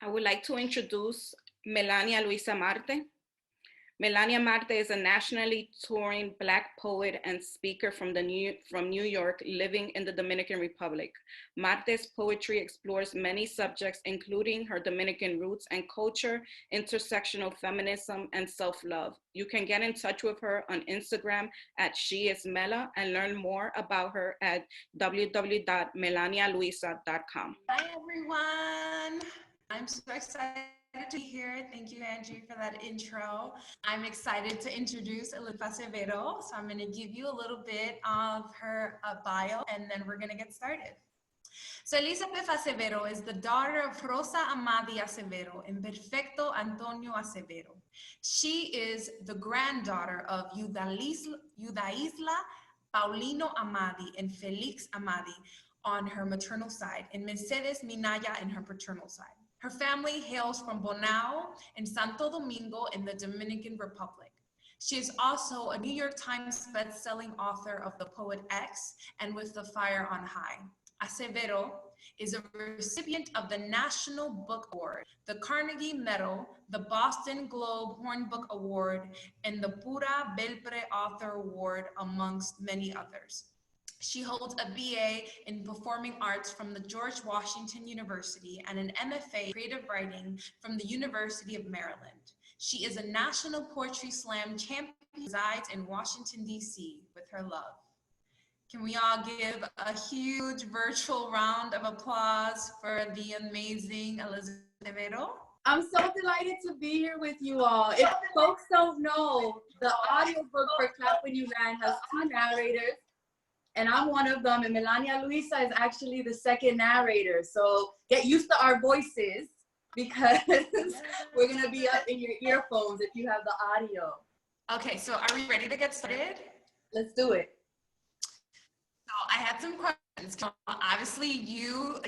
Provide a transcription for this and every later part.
I would like to introduce Melania-Luisa Marte. Melania Marte is a nationally touring Black poet and speaker from New York, living in the Dominican Republic. Marte's poetry explores many subjects, including her Dominican roots and culture, intersectional feminism, and self-love. You can get in touch with her on Instagram at sheismela and learn more about her at www.melanialuisa.com. Hi, everyone. I'm so excited to be here. Thank you, Angie, for that intro. I'm excited to introduce Elizabeth Acevedo. So I'm going to give you a little bit of her bio, and then we're going to get started. So Elizabeth Acevedo is the daughter of Rosa Amadi Acevedo and Perfecto Antonio Acevedo. She is the granddaughter of Yudaisla Paulino Amadi and Felix Amadi on her maternal side, and Mercedes Minaya in her paternal side. Her family hails from Bonao and Santo Domingo in the Dominican Republic. She is also a New York Times best-selling author of The Poet X and With the Fire on High. Acevedo is a recipient of the National Book Award, the Carnegie Medal, the Boston Globe Horn Book Award, and the Pura Belpre Author Award, amongst many others. She holds a BA in Performing Arts from the George Washington University and an MFA in Creative Writing from the University of Maryland. She is a National Poetry Slam champion who resides in Washington, D.C. with her love. Can we all give a huge virtual round of applause for the amazing Elizabeth Acevedo? I'm so delighted to be here with you all. If folks don't know, the audiobook for Clap When You Land has 2 narrators, and I'm one of them, and Melania-Luisa is actually the second narrator. So get used to our voices, because we're gonna be up in your earphones if you have the audio. Okay, so are we ready to get started? Let's do it. So I had some questions. Obviously, you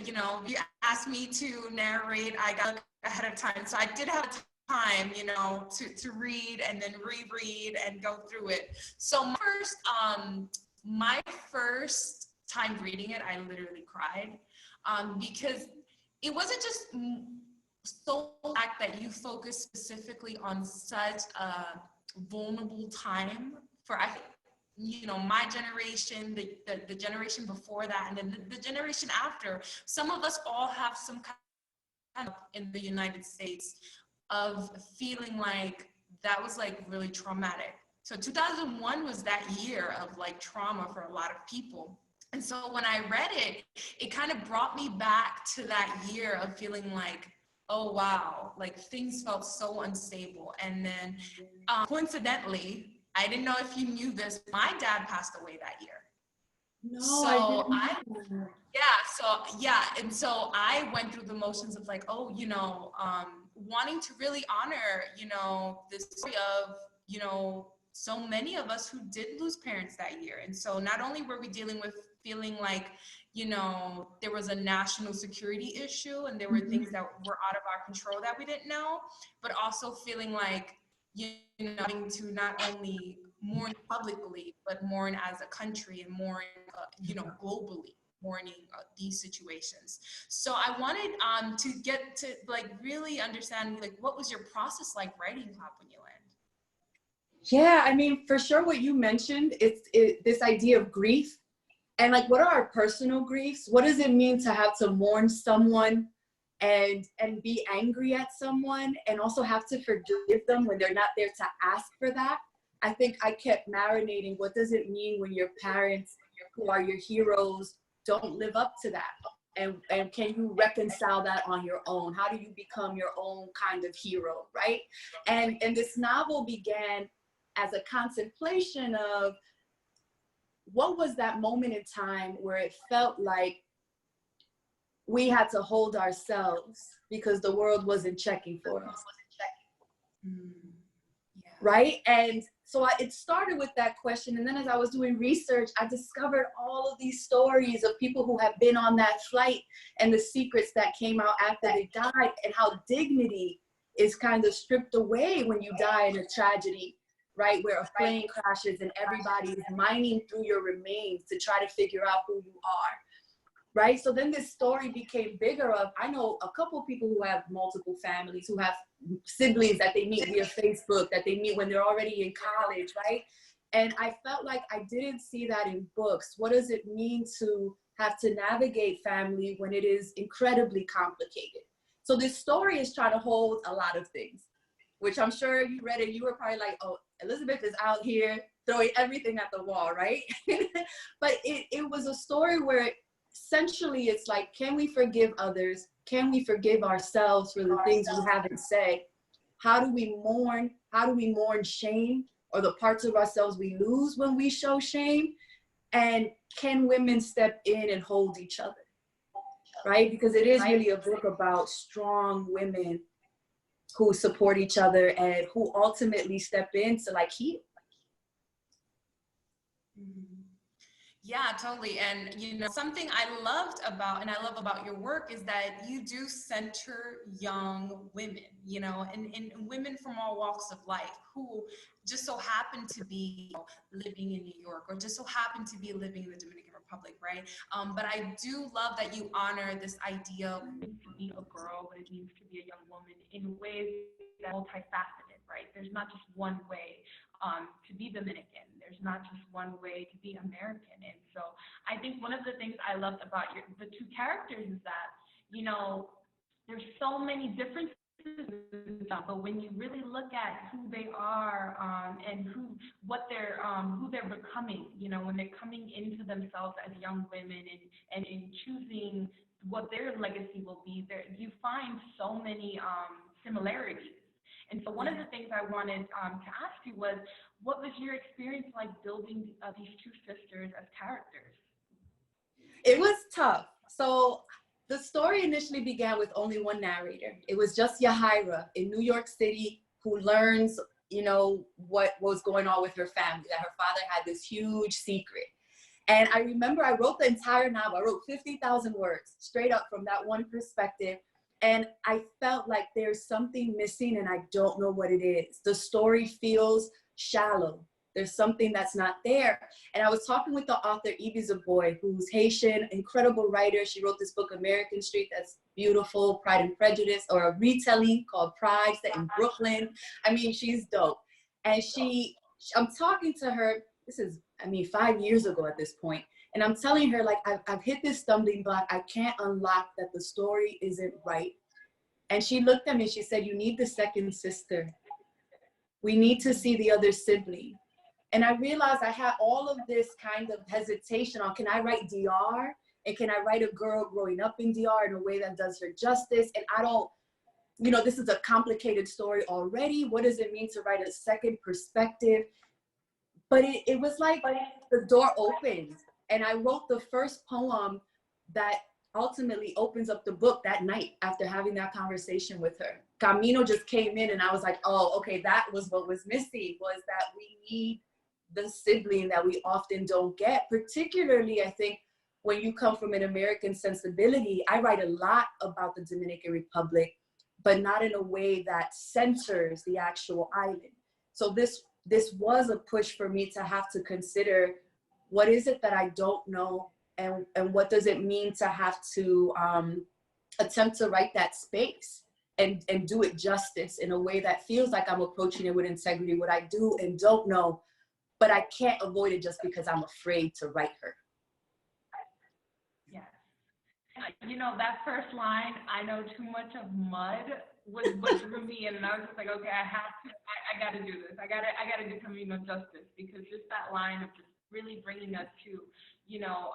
asked me to narrate. I got ahead of time, so I did have time, to read and then reread and go through it. So my first time reading it, I literally cried, because it wasn't just so the fact that you focus specifically on such a vulnerable time for, I think, my generation, the generation before that, and then the generation after. Some of us all have some kind of, in the United States, of feeling like that was like really traumatic. So 2001 was that year of like trauma for a lot of people. And so when I read it, it kind of brought me back to that year of feeling like, oh wow, like things felt so unstable. And then coincidentally, I didn't know if you knew this, my dad passed away that year. No, so I didn't. And so I went through the motions of like, wanting to really honor, this story of, so many of us who did lose parents that year. And so not only were we dealing with feeling like, there was a national security issue and there were things that were out of our control that we didn't know, but also feeling like, having to not only mourn publicly, but mourn as a country and mourn, globally, mourning these situations. So I wanted to get to like really understand, like, what was your process like writing Clap When You Land? Yeah, I mean, for sure what you mentioned, it's this idea of grief. And like, what are our personal griefs? What does it mean to have to mourn someone and be angry at someone and also have to forgive them when they're not there to ask for that? I think I kept marinating. What does it mean when your parents, who are your heroes, don't live up to that? And can you reconcile that on your own? How do you become your own kind of hero, right? And this novel began as a contemplation of what was that moment in time where it felt like we had to hold ourselves because the world wasn't checking for us. Right? And so it started with that question. And then as I was doing research, I discovered all of these stories of people who have been on that flight and the secrets that came out after they died, and how dignity is kind of stripped away when you die in a tragedy, right? Where a plane crashes and everybody is mining through your remains to try to figure out who you are. right? So then this story became bigger of, I know a couple of people who have multiple families, who have siblings that they meet via Facebook, that they meet when they're already in college, right? And I felt like I didn't see that in books. What does it mean to have to navigate family when it is incredibly complicated? So this story is trying to hold a lot of things, which I'm sure you read it. You were probably like, oh, Elizabeth is out here throwing everything at the wall, right? But it was a story where essentially it's like, can we forgive others? Can we forgive ourselves for the things we haven't said? How do we mourn? How do we mourn shame, or the parts of ourselves we lose when we show shame? And can women step in and hold each other, right? Because it is really a book about strong women who support each other and who ultimately step in to like heal. Yeah, totally. And, you know, something I loved about, and I love about your work, is that you do center young women, you know, and women from all walks of life who just so happen to be, you know, living in New York, or just so happen to be living in the Dominican Republic, right? But I do love that you honor this idea of to be a girl, what it means to be a young woman, in ways that are multifaceted, right? There's not just one way to be Dominican. There's not just one way to be American. And so I think one of the things I loved about the two characters is that, you know, there's so many differences, but when you really look at who they are and who they're becoming, you know, when they're coming into themselves as young women and in choosing what their legacy will be, there you find so many similarities. And so one of the things I wanted to ask you was, what was your experience like building these two sisters as characters? It was tough. So the story initially began with only one narrator. It was just Yahaira in New York City, who learns, you know, what was going on with her family, that her father had this huge secret. And I remember I wrote the entire novel. I wrote 50,000 words straight up from that one perspective. And I felt like there's something missing and I don't know what it is. The story feels shallow. There's something that's not there. And I was talking with the author, Elizabeth Acevedo, who's Haitian, incredible writer. She wrote this book, American Street, that's beautiful, Pride and Prejudice, or a retelling called Pride, set in Brooklyn. I mean, she's dope. And I'm talking to her, this is, 5 years ago at this point. And I'm telling her, like, I've hit this stumbling block. I can't unlock that the story isn't right. And she looked at me and she said, you need the second sister. We need to see the other sibling. And I realized I had all of this kind of hesitation on, can I write DR? And can I write a girl growing up in DR in a way that does her justice? And I don't, you know, this is a complicated story already. What does it mean to write a second perspective? But it was like the door opened. And I wrote the first poem that ultimately opens up the book that night after having that conversation with her. Camino just came in and I was like, oh, okay, that was what was missing, was that we need the sibling that we often don't get, particularly, I think, when you come from an American sensibility. I write a lot about the Dominican Republic, but not in a way that centers the actual island. So this was a push for me to have to consider, what is it that I don't know, and what does it mean to have to attempt to write that space and do it justice in a way that feels like I'm approaching it with integrity, what I do and don't know, but I can't avoid it just because I'm afraid to write her. Yes. You know, that first line, I know too much of mud, was drew me in, and I was just like, okay, I got to do this. I got to do Camino justice, because just that line of just really bringing us to, you know,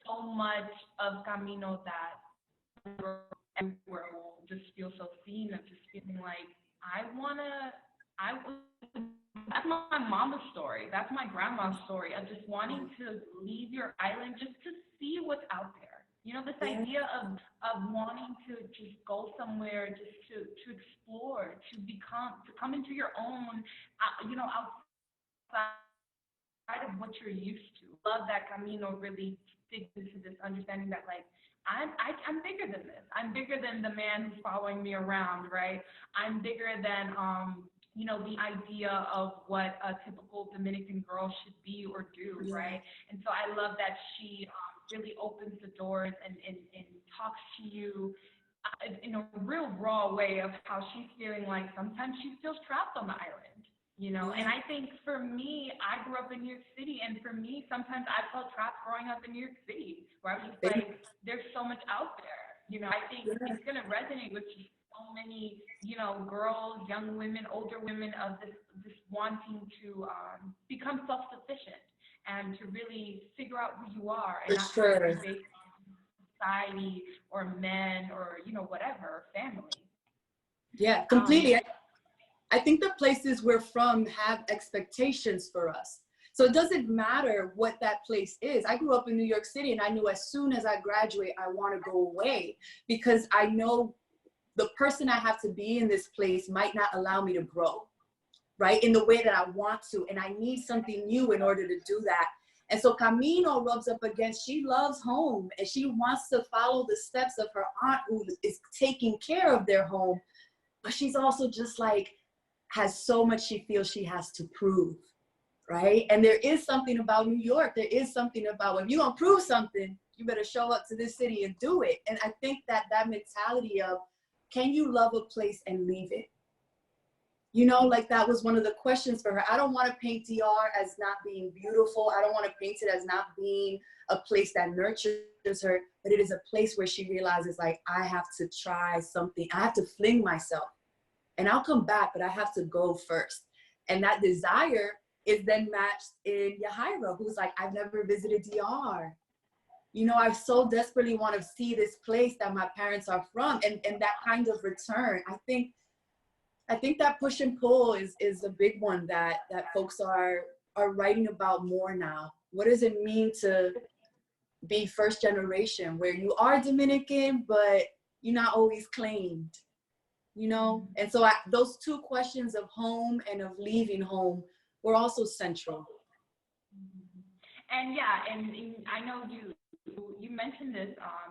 so much of Camino that everywhere will just feel so seen, of just feeling like, that's my mama's story. That's my grandma's story of just wanting to leave your island just to see what's out there. You know, this idea of wanting to just go somewhere, just to explore, to come into your own, you know, outside of what you're used to. Love that Camino really digs into this understanding that, like, I'm bigger than this. I'm bigger than the man who's following me around, right? I'm bigger than, you know, the idea of what a typical Dominican girl should be or do, right? And so I love that she really opens the doors and talks to you in a real raw way of how she's feeling like sometimes she feels trapped on the island, you know? And I think for me, I grew up in New York City, and for me, sometimes I felt trapped growing up in New York City, where I was just like, there's so much out there. You know, I think it's gonna resonate with so many, you know, girls, young women, older women of this wanting to become self-sufficient and to really figure out who you are and not have to be based on society or men or, you know, whatever, family. Yeah, completely. I think the places we're from have expectations for us. So it doesn't matter what that place is. I grew up in New York City, and I knew as soon as I graduate, I want to go away, because I know the person I have to be in this place might not allow me to grow, right, in the way that I want to. And I need something new in order to do that. And so Camino rubs up against, she loves home, and she wants to follow the steps of her aunt who is taking care of their home. But she's also just like, has so much she feels she has to prove, right? And there is something about New York. There is something about, if you don't prove something, you better show up to this city and do it. And I think that mentality of, can you love a place and leave it? You know, like that was one of the questions for her. I don't want to paint DR as not being beautiful. I don't want to paint it as not being a place that nurtures her, but it is a place where she realizes, like, I have to try something. I have to fling myself, and I'll come back, but I have to go first. And that desire is then matched in Yahaira, who's like, I've never visited DR. You know, I so desperately want to see this place that my parents are from, and that kind of return. I think that push and pull is a big one that folks are writing about more now. What does it mean to be first generation, where you are Dominican, but you're not always claimed, you know? And so those two questions of home and of leaving home were also central. And yeah, and I know you mentioned this.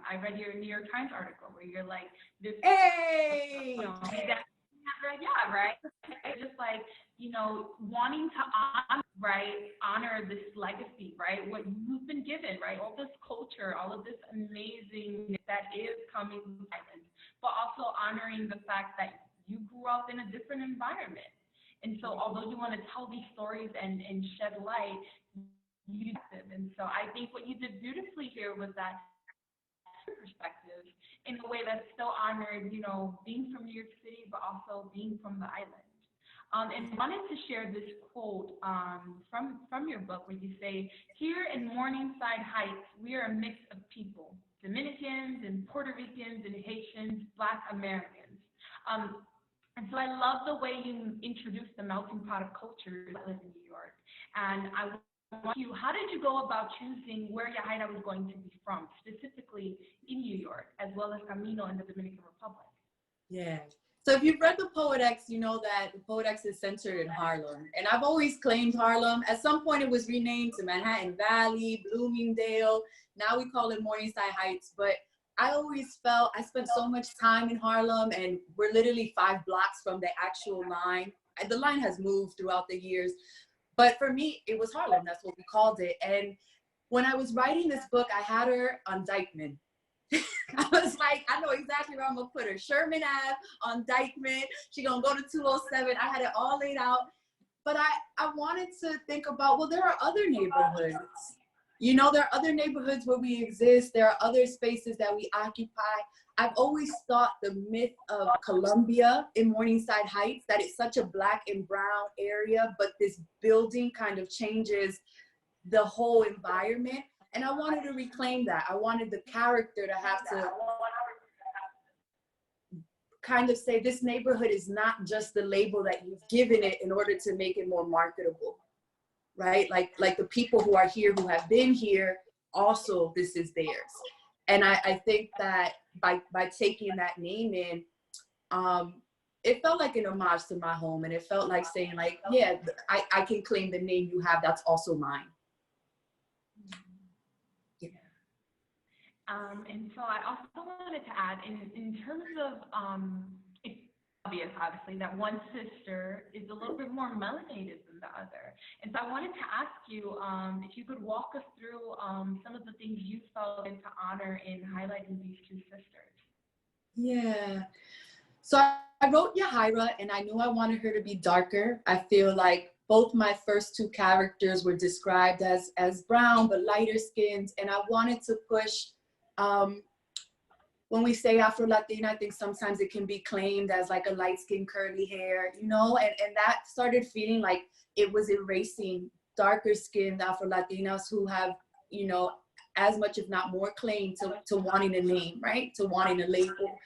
I read your New York Times article where you're like, this, hey, you know, yeah, right. It's just like, you know, wanting to honor this legacy, right? What you've been given, right? All this culture, all of this amazing that is coming to Ireland, but also honoring the fact that you grew up in a different environment. And so although you want to tell these stories and shed light, you did. And so I think what you did beautifully here was that perspective in a way that still honored, you know, being from New York City, but also being from the island. And wanted to share this quote from your book where you say, here in Morningside Heights, we are a mix of people, Dominicans and Puerto Ricans and Haitians, Black Americans. And so I love the way you introduced the melting pot of cultures that live in New York. And I want you, how did you go about choosing where Yahaira was going to be from, specifically in New York, as well as Camino in the Dominican Republic? Yeah. So if you've read the Poet-X, you know that the Poet-X is centered in Harlem. And I've always claimed Harlem. At some point it was renamed to Manhattan Valley, Bloomingdale. Now we call it Morningside Heights. But I always felt, I spent so much time in Harlem, and we're literally 5 blocks from the actual line. The line has moved throughout the years. But for me, it was Harlem. That's what we called it. And when I was writing this book, I had her on Dyckman. I was like, I know exactly where I'm gonna put her. Sherman Ave on Dyckman. She gonna go to 207. I had it all laid out. But I wanted to think about, well, there are other neighborhoods. You know, there are other neighborhoods where we exist. There are other spaces that we occupy. I've always thought the myth of Columbia in Morningside Heights, that it's such a Black and brown area, but this building kind of changes the whole environment. And I wanted to reclaim that. I wanted the character to have to kind of say, this neighborhood is not just the label that you've given it in order to make it more marketable, right? Like the people who are here, who have been here, also this is theirs. And I think that by taking that name in, it felt like an homage to my home. And it felt like saying, like, yeah, I can claim the name you have, that's also mine. And so I also wanted to add, in terms of obviously, that one sister is a little bit more melanated than the other. And so I wanted to ask you if you could walk us through some of the things you felt to honor in highlighting these two sisters. Yeah. So I wrote Yahaira, and I knew I wanted her to be darker. I feel like both my first two characters were described as brown, but lighter skinned. And I wanted to push, when we say Afro-Latina, I think sometimes it can be claimed as like a light-skinned curly hair, you know, and that started feeling like it was erasing darker skinned Afro-Latinas who have, you know, as much if not more claim to wanting a name, right? To wanting a label.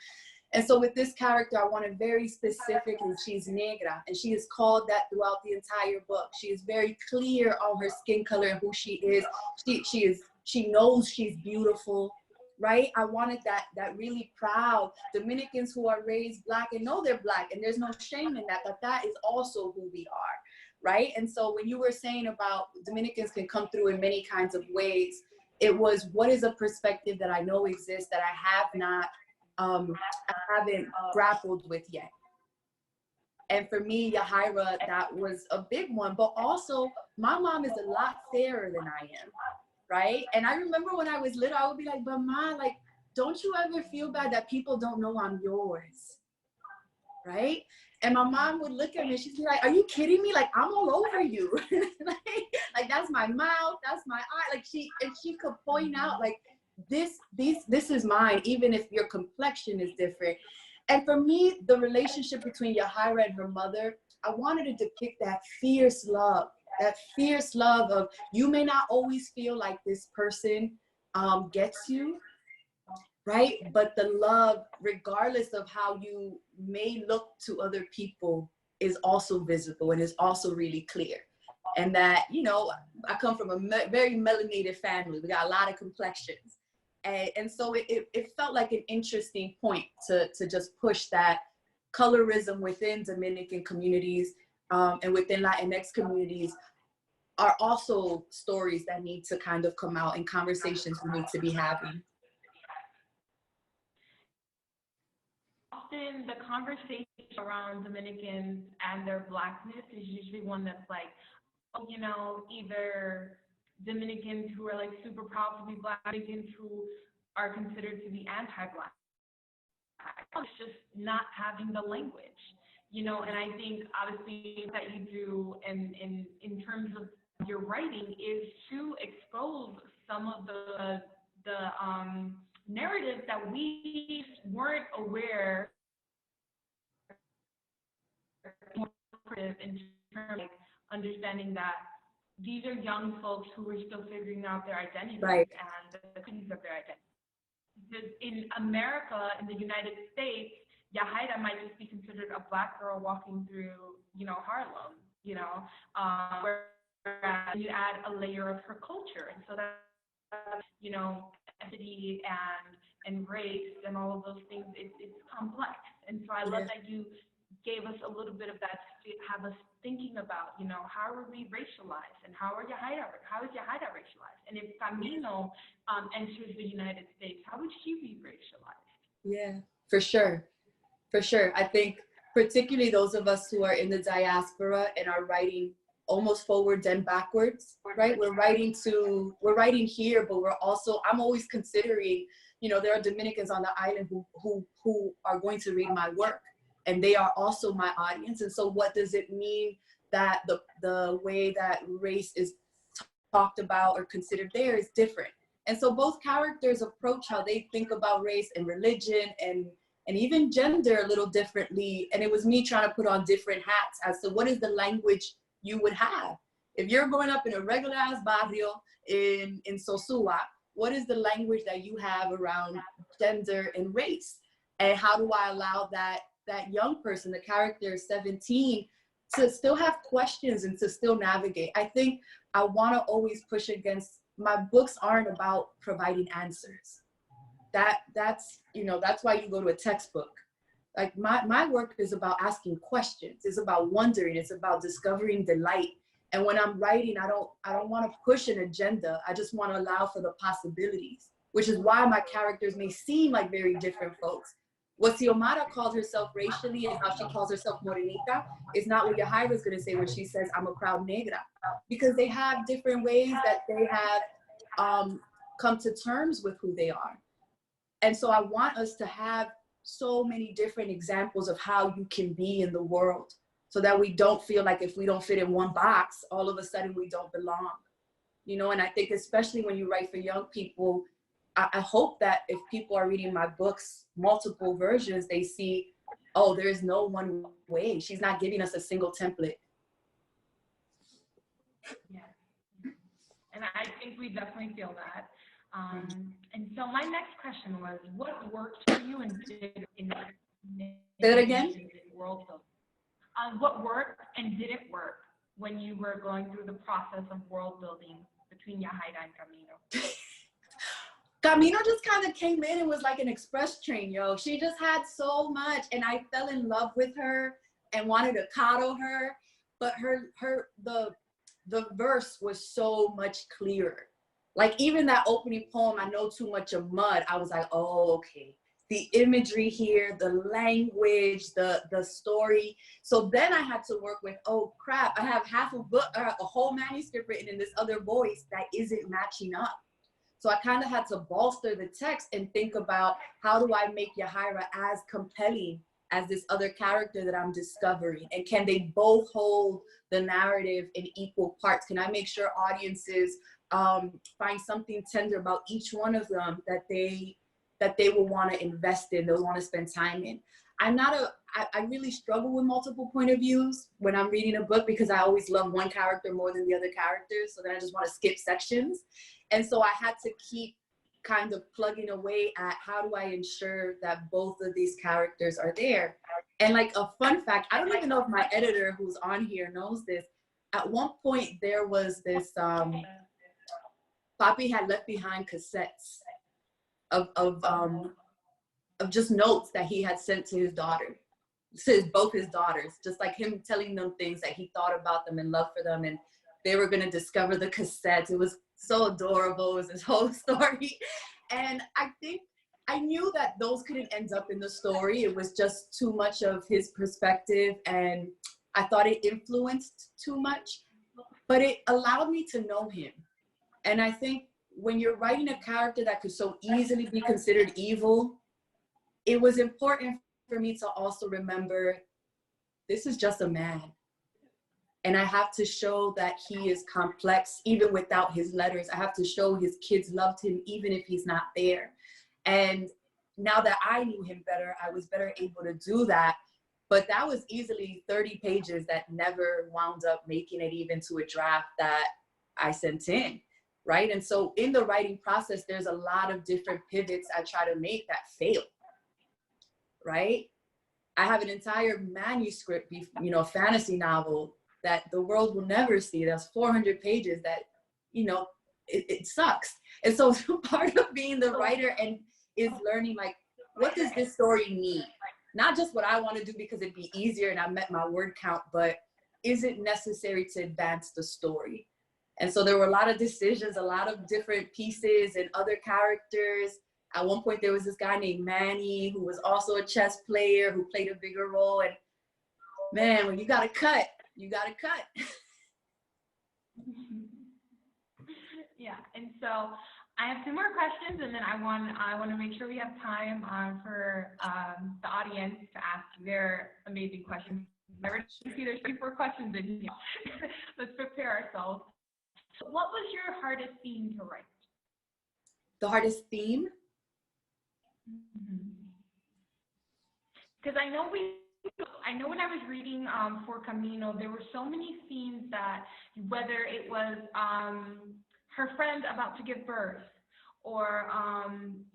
And so with this character, I wanted very specific, and she's negra, and she is called that throughout the entire book. She is very clear on her skin color and who she is. She knows she's beautiful, right? I wanted that really proud Dominicans who are raised Black and know they're Black, and there's no shame in that, but that is also who we are, right? And so when you were saying about Dominicans can come through in many kinds of ways, it was, what is a perspective that I know exists that I have not, I haven't grappled with yet. And for me, Yahaira, that was a big one. But also, my mom is a lot fairer than I am, right? And I remember when I was little, I would be like, but Ma, like, don't you ever feel bad that people don't know I'm yours, right? And my mom would look at me and she'd be like, are you kidding me? Like, I'm all over you. like that's my mouth, that's my eye. Like she could point out like, this is mine, even if your complexion is different. And for me, the relationship between Yahaira and her mother, I wanted to depict that fierce love of, you may not always feel like this person gets you, right? But the love, regardless of how you may look to other people, is also visible and is also really clear. And that, you know, I come from a very melanated family. We got a lot of complexions. And so it felt like an interesting point to just push that colorism within Dominican communities and within Latinx communities are also stories that need to kind of come out and conversations we need to be having. Often the conversation around Dominicans and their Blackness is usually one that's like, oh, you know, either Dominicans who are like super proud to be Black, Dominicans who are considered to be anti-Black. It's just not having the language, you know. And I think obviously that you do, and in terms of your writing, is to expose some of the narratives that we weren't aware in terms of understanding that these are young folks who are still figuring out their identities, right, and the things of their identity. Because in America, in the United States, Yahaira might just be considered a Black girl walking through, you know, Harlem, you know, whereas you add a layer of her culture, and so that, you know, ethnicity and race and all of those things, it's complex. And so I love that you gave us a little bit of that to have us thinking about, you know, how are we racialized, and how is Yahaira racialized? And if Camino enters the United States, how would she be racialized? Yeah, for sure. For sure. I think particularly those of us who are in the diaspora and are writing almost forwards and backwards, right? We're writing here, but we're also, I'm always considering, you know, there are Dominicans on the island who are going to read my work, and they are also my audience. And so what does it mean that the way that race is talked about or considered there is different? And so both characters approach how they think about race and religion and even gender a little differently. And it was me trying to put on different hats as to what is the language you would have. If you're growing up in a regular ass barrio in Sosua, what is the language that you have around gender and race? And how do I allow that young person, the character 17, to still have questions and to still navigate? I think I want to always push against, my books aren't about providing answers. That's, you know, that's why you go to a textbook. Like my work is about asking questions. It's about wondering. It's about discovering delight. And when I'm writing, I don't want to push an agenda. I just want to allow for the possibilities, which is why my characters may seem like very different folks. What Xiomara called herself racially and how she calls herself morenita is not what Yahaira is going to say when she says, I'm a proud negra. Because they have different ways that they have come to terms with who they are. And so I want us to have so many different examples of how you can be in the world, so that we don't feel like if we don't fit in one box, all of a sudden we don't belong. You know, and I think especially when you write for young people, I hope that if people are reading my books, multiple versions, they see, oh, there is no one way. She's not giving us a single template. Yeah. And I think we definitely feel that. And so my next question was, what worked for you and did in Say that again? world building? What worked and didn't work when you were going through the process of world building between Yahaira and Camino? Camino just kind of came in and was like an express train, yo. She just had so much, and I fell in love with her and wanted to coddle her, but the verse was so much clearer. Like even that opening poem, I Know Too Much of Mud, I was like, oh, okay. The imagery here, the language, the story. So then I had to work with, oh crap, I have half a book, a whole manuscript written in this other voice that isn't matching up. So I kind of had to bolster the text and think about, how do I make Yahaira as compelling as this other character that I'm discovering? And can they both hold the narrative in equal parts? Can I make sure audiences find something tender about each one of them that they will want to invest in, they'll want to spend time in? I really struggle with multiple point of views when I'm reading a book, because I always love one character more than the other characters. So then I just want to skip sections. And so I had to keep kind of plugging away at, how do I ensure that both of these characters are there? And like a fun fact, I don't even know if my editor who's on here knows this. At one point there was this, Papi had left behind cassettes of just notes that he had sent to his daughter, to both his daughters, just like him telling them things that he thought about them and love for them, and they were gonna discover the cassettes. It was so adorable. It was this whole story. And I think I knew that those couldn't end up in the story. It was just too much of his perspective, and I thought it influenced too much, but it allowed me to know him. And I think when you're writing a character that could so easily be considered evil, it was important for me to also remember, this is just a man. And I have to show that he is complex, even without his letters. I have to show his kids loved him, even if he's not there. And now that I knew him better, I was better able to do that. But that was easily 30 pages that never wound up making it even to a draft that I sent in, right? And so in the writing process, there's a lot of different pivots I try to make that fail, right? I have an entire manuscript, you know, fantasy novel that the world will never see. That's 400 pages that, you know, it sucks. And so part of being the writer and is learning, like, what does this story need? Not just what I want to do because it'd be easier and I met my word count, but is it necessary to advance the story? And so there were a lot of decisions, a lot of different pieces and other characters. At one point, there was this guy named Manny, who was also a chess player, who played a bigger role. And man, when you got to cut, you got to cut. Yeah, and so I have 2 more questions, and then I want to make sure we have time for the audience to ask their amazing questions. I already see there's 3 more questions in here. Let's prepare ourselves. So what was your hardest theme to write? The hardest theme? Because I know when I was reading for Camino, there were so many themes that, whether it was her friend about to give birth, or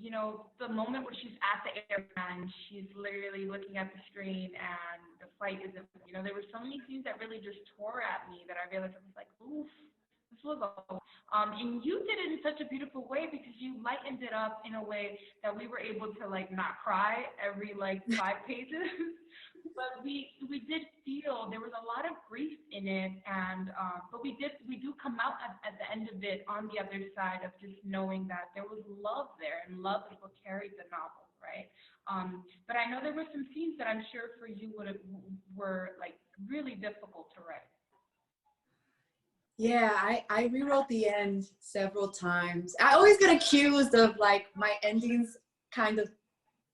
you know, the moment where she's at the airplane, she's literally looking at the screen and the flight isn't, you know, there were so many things that really just tore at me that I realized I was like, oof, this was all. And you did it in such a beautiful way, because you lightened it up in a way that we were able to like not cry every like 5 pages. But we did feel there was a lot of grief in it, and but we do come out at the end of it on the other side of just knowing that there was love there, and love is what carried the novel, right? But I know there were some scenes that I'm sure for you were like really difficult to write. Yeah, I rewrote the end several times. I always get accused of like my endings kind of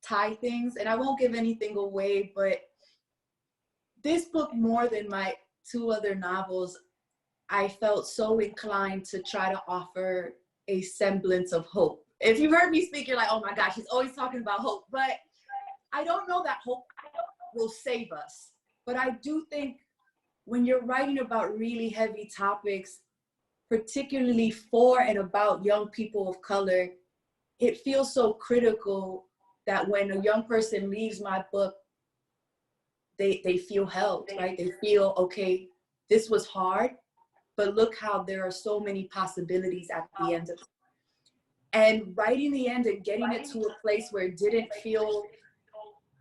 tie things, and I won't give anything away, but this book, more than my 2 other novels, I felt so inclined to try to offer a semblance of hope. If you've heard me speak, you're like, oh my gosh, she's always talking about hope. But I don't know that hope will save us. But I do think when you're writing about really heavy topics, particularly for and about young people of color, it feels so critical that when a young person leaves my book, they feel held, right? They feel, okay, this was hard, but look how there are so many possibilities at the end of it. And writing the end and getting it to a place where it didn't feel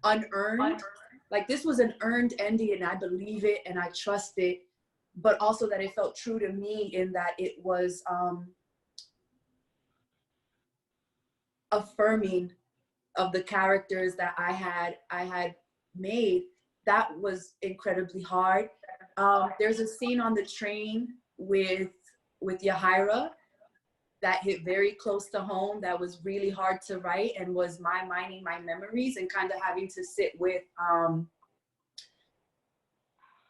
unearned, like this was an earned ending, and I believe it and I trust it, but also that it felt true to me in that it was affirming of the characters that I had made. That was incredibly hard. There's a scene on the train with Yahaira that hit very close to home, that was really hard to write, and was my mining my memories and kind of having to sit with,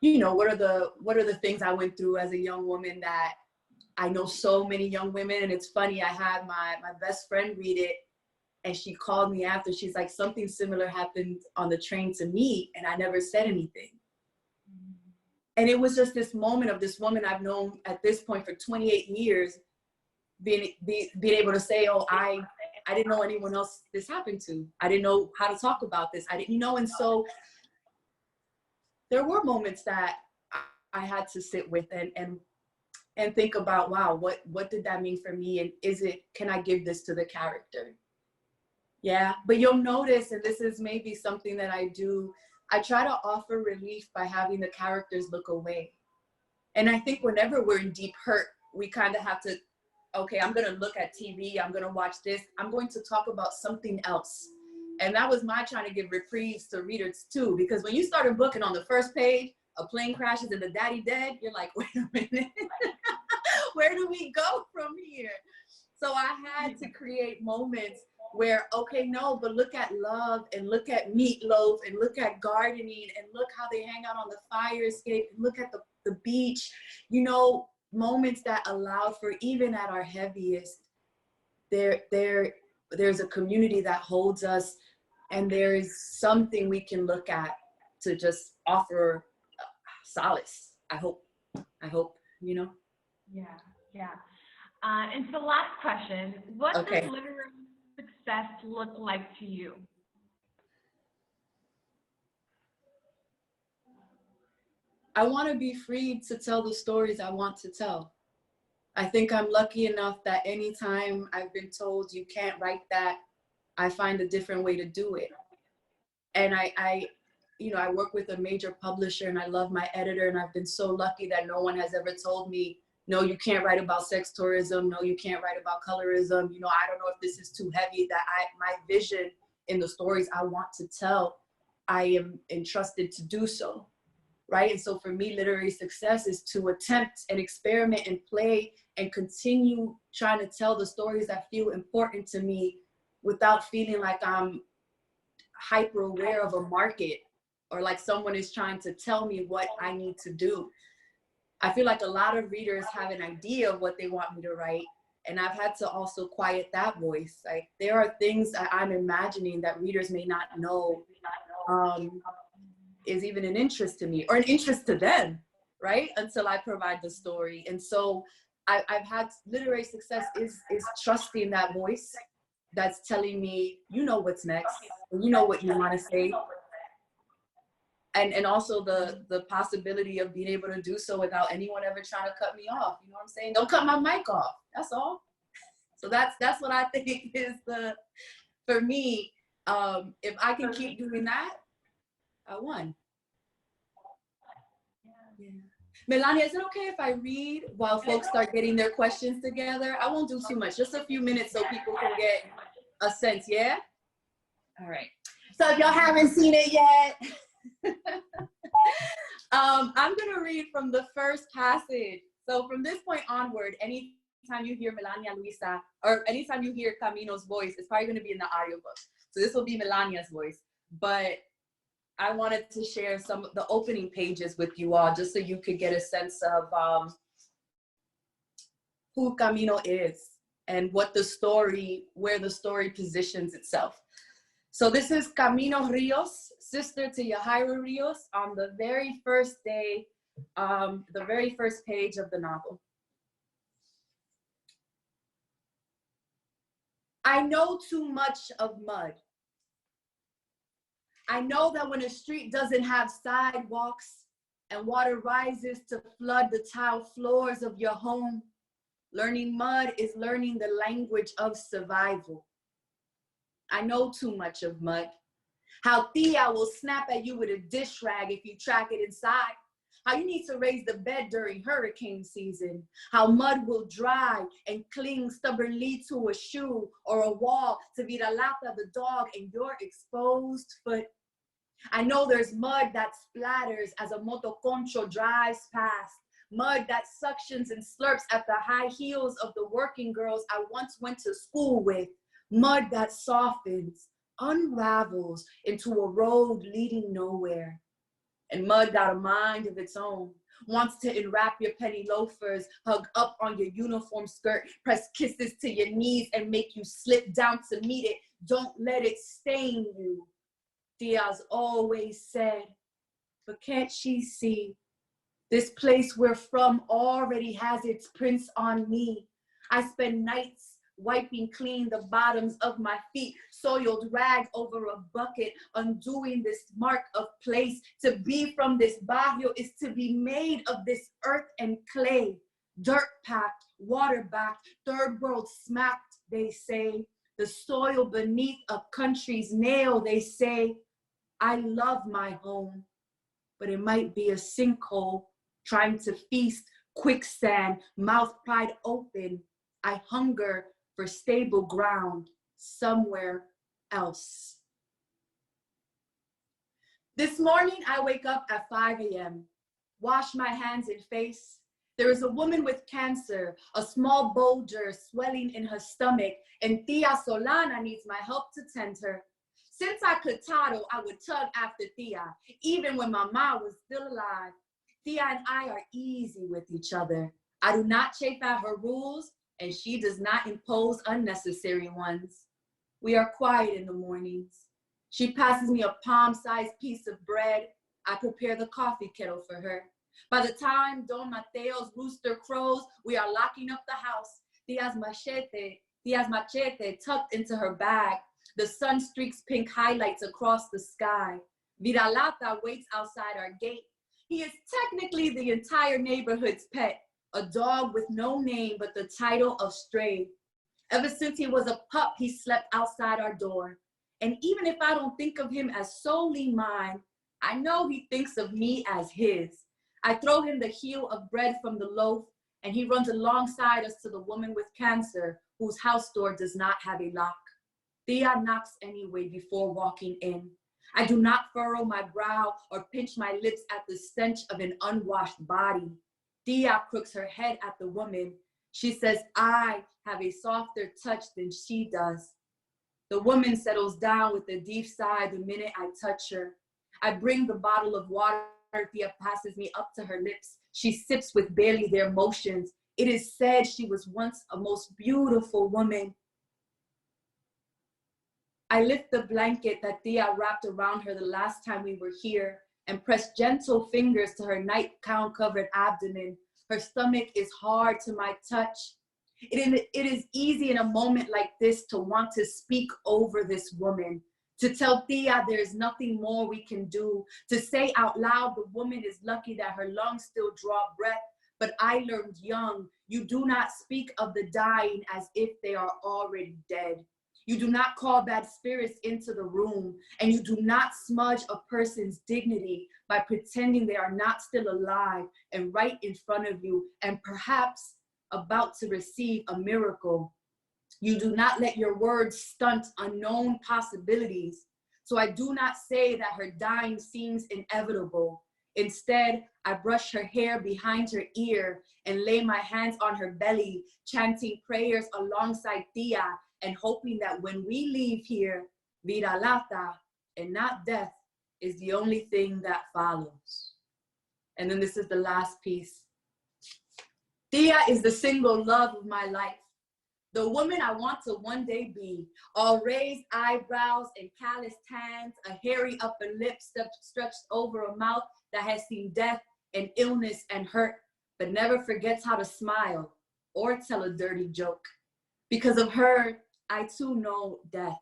you know, what are the things I went through as a young woman that I know so many young women. And it's funny, I had my best friend read it, and she called me after. She's like, something similar happened on the train to me, and I never said anything. And it was just this moment of this woman I've known at this point for 28 years being able to say, oh, I didn't know anyone else this happened to. I didn't know how to talk about this. I didn't, you know, and so there were moments that I had to sit with and think about, wow, what did that mean for me? And can I give this to the character? Yeah, but you'll notice, and this is maybe something that I do, I try to offer relief by having the characters look away. And I think whenever we're in deep hurt, we kind of have to, okay, I'm gonna look at TV, I'm gonna watch this, I'm going to talk about something else. And that was my trying to give reprieves to readers too, because when you start a book and on the first page, a plane crashes and the daddy dead, you're like, wait a minute, where do we go from here? So I had to create moments where, okay, no, but look at love, and look at meatloaf, and look at gardening, and look how they hang out on the fire escape, and look at the beach, you know, moments that allow for, even at our heaviest, there's a community that holds us, and there's something we can look at to just offer solace. I hope, you know? Yeah, yeah. And so last question, what does literary success look like to you? I want to be free to tell the stories I want to tell. I think I'm lucky enough that anytime I've been told you can't write that, I find a different way to do it. And I you know, I work with a major publisher, and I love my editor, and I've been so lucky that no one has ever told me, no, you can't write about sex tourism. No, you can't write about colorism. You know, I don't know if this is too heavy. That my vision in the stories I want to tell, I am entrusted to do so, right? And so for me, literary success is to attempt and experiment and play and continue trying to tell the stories that feel important to me without feeling like I'm hyper aware of a market, or like someone is trying to tell me what I need to do. I feel like a lot of readers have an idea of what they want me to write, and I've had to also quiet that voice. Like, there are things that I'm imagining that readers may not know is even an interest to me, or an interest to them, right? Until I provide the story. And so I've had literary success is trusting that voice that's telling me, you know what's next, you know what you want to say. And also the possibility of being able to do so without anyone ever trying to cut me off. You know what I'm saying? Don't cut my mic off. That's all. So that's what I think is for me, if I can keep doing that, I won. Yeah. Melania, is it okay if I read while folks start getting their questions together? I won't do too much, just a few minutes so people can get a sense, yeah? All right. So if y'all haven't seen it yet, I'm gonna read from the first passage. So from this point onward, anytime you hear Melania-Luisa, or anytime you hear Camino's voice, it's probably gonna be in the audiobook. So this will be Melania's voice. But I wanted to share some of the opening pages with you all, just so you could get a sense of who Camino is and what the story, where the story positions itself. So this is Camino Rios, sister to Yahaira Rios, on the very first day, the very first page of the novel. I know too much of mud. I know that when a street doesn't have sidewalks and water rises to flood the tile floors of your home, learning mud is learning the language of survival. I know too much of mud. How Tia will snap at you with a dish rag if you track it inside. How you need to raise the bed during hurricane season. How mud will dry and cling stubbornly to a shoe or a wall to Viralata the dog and your exposed foot. I know there's mud that splatters as a motoconcho drives past. Mud that suctions and slurps at the high heels of the working girls I once went to school with. Mud that softens, unravels into a road leading nowhere. And mud got a mind of its own, wants to enwrap your penny loafers, hug up on your uniform skirt, press kisses to your knees and make you slip down to meet it. Don't let it stain you, Diaz always said. But can't she see? This place we're from already has its prints on me. I spend nights wiping clean the bottoms of my feet, soiled rag over a bucket, undoing this mark of place. To be from this barrio is to be made of this earth and clay. Dirt packed, water backed, third world smacked, they say. The soil beneath a country's nail, they say. I love my home, but it might be a sinkhole, trying to feast quicksand, mouth pried open. I hunger for stable ground somewhere else. This morning, I wake up at 5 a.m., wash my hands and face. There is a woman with cancer, a small bulger swelling in her stomach, and Tia Solana needs my help to tend her. Since I could toddle, I would tug after Tia, even when my mom was still alive. Tia and I are easy with each other. I do not chafe at her rules, and she does not impose unnecessary ones. We are quiet in the mornings. She passes me a palm-sized piece of bread. I prepare the coffee kettle for her. By the time Don Mateo's rooster crows, we are locking up the house. Tia's machete tucked into her bag. The sun streaks pink highlights across the sky. Viralata waits outside our gate. He is technically the entire neighborhood's pet, a dog with no name but the title of stray. Ever since he was a pup, he slept outside our door. And even if I don't think of him as solely mine, I know he thinks of me as his. I throw him the heel of bread from the loaf, and he runs alongside us to the woman with cancer, whose house door does not have a lock. Tia knocks anyway before walking in. I do not furrow my brow or pinch my lips at the stench of an unwashed body. Tia crooks her head at the woman. She says, I have a softer touch than she does. The woman settles down with a deep sigh the minute I touch her. I bring the bottle of water Tia passes me up to her lips. She sips with barely their motions. It is said she was once a most beautiful woman. I lift the blanket that Tia wrapped around her the last time we were here and press gentle fingers to her nightgown-covered abdomen. Her stomach is hard to my touch. It is easy in a moment like this to want to speak over this woman, to tell Tia there is nothing more we can do, to say out loud the woman is lucky that her lungs still draw breath. But I learned young, you do not speak of the dying as if they are already dead. You do not call bad spirits into the room, and you do not smudge a person's dignity by pretending they are not still alive and right in front of you and perhaps about to receive a miracle. You do not let your words stunt unknown possibilities. So I do not say that her dying seems inevitable. Instead, I brush her hair behind her ear and lay my hands on her belly, chanting prayers alongside Tia and hoping that when we leave here, vida lata and not death is the only thing that follows. And then this is the last piece. Tia is the single love of my life. The woman I want to one day be, all raised eyebrows and calloused hands, a hairy upper lip stretched over a mouth that has seen death and illness and hurt, but never forgets how to smile or tell a dirty joke. Because of her, I too know death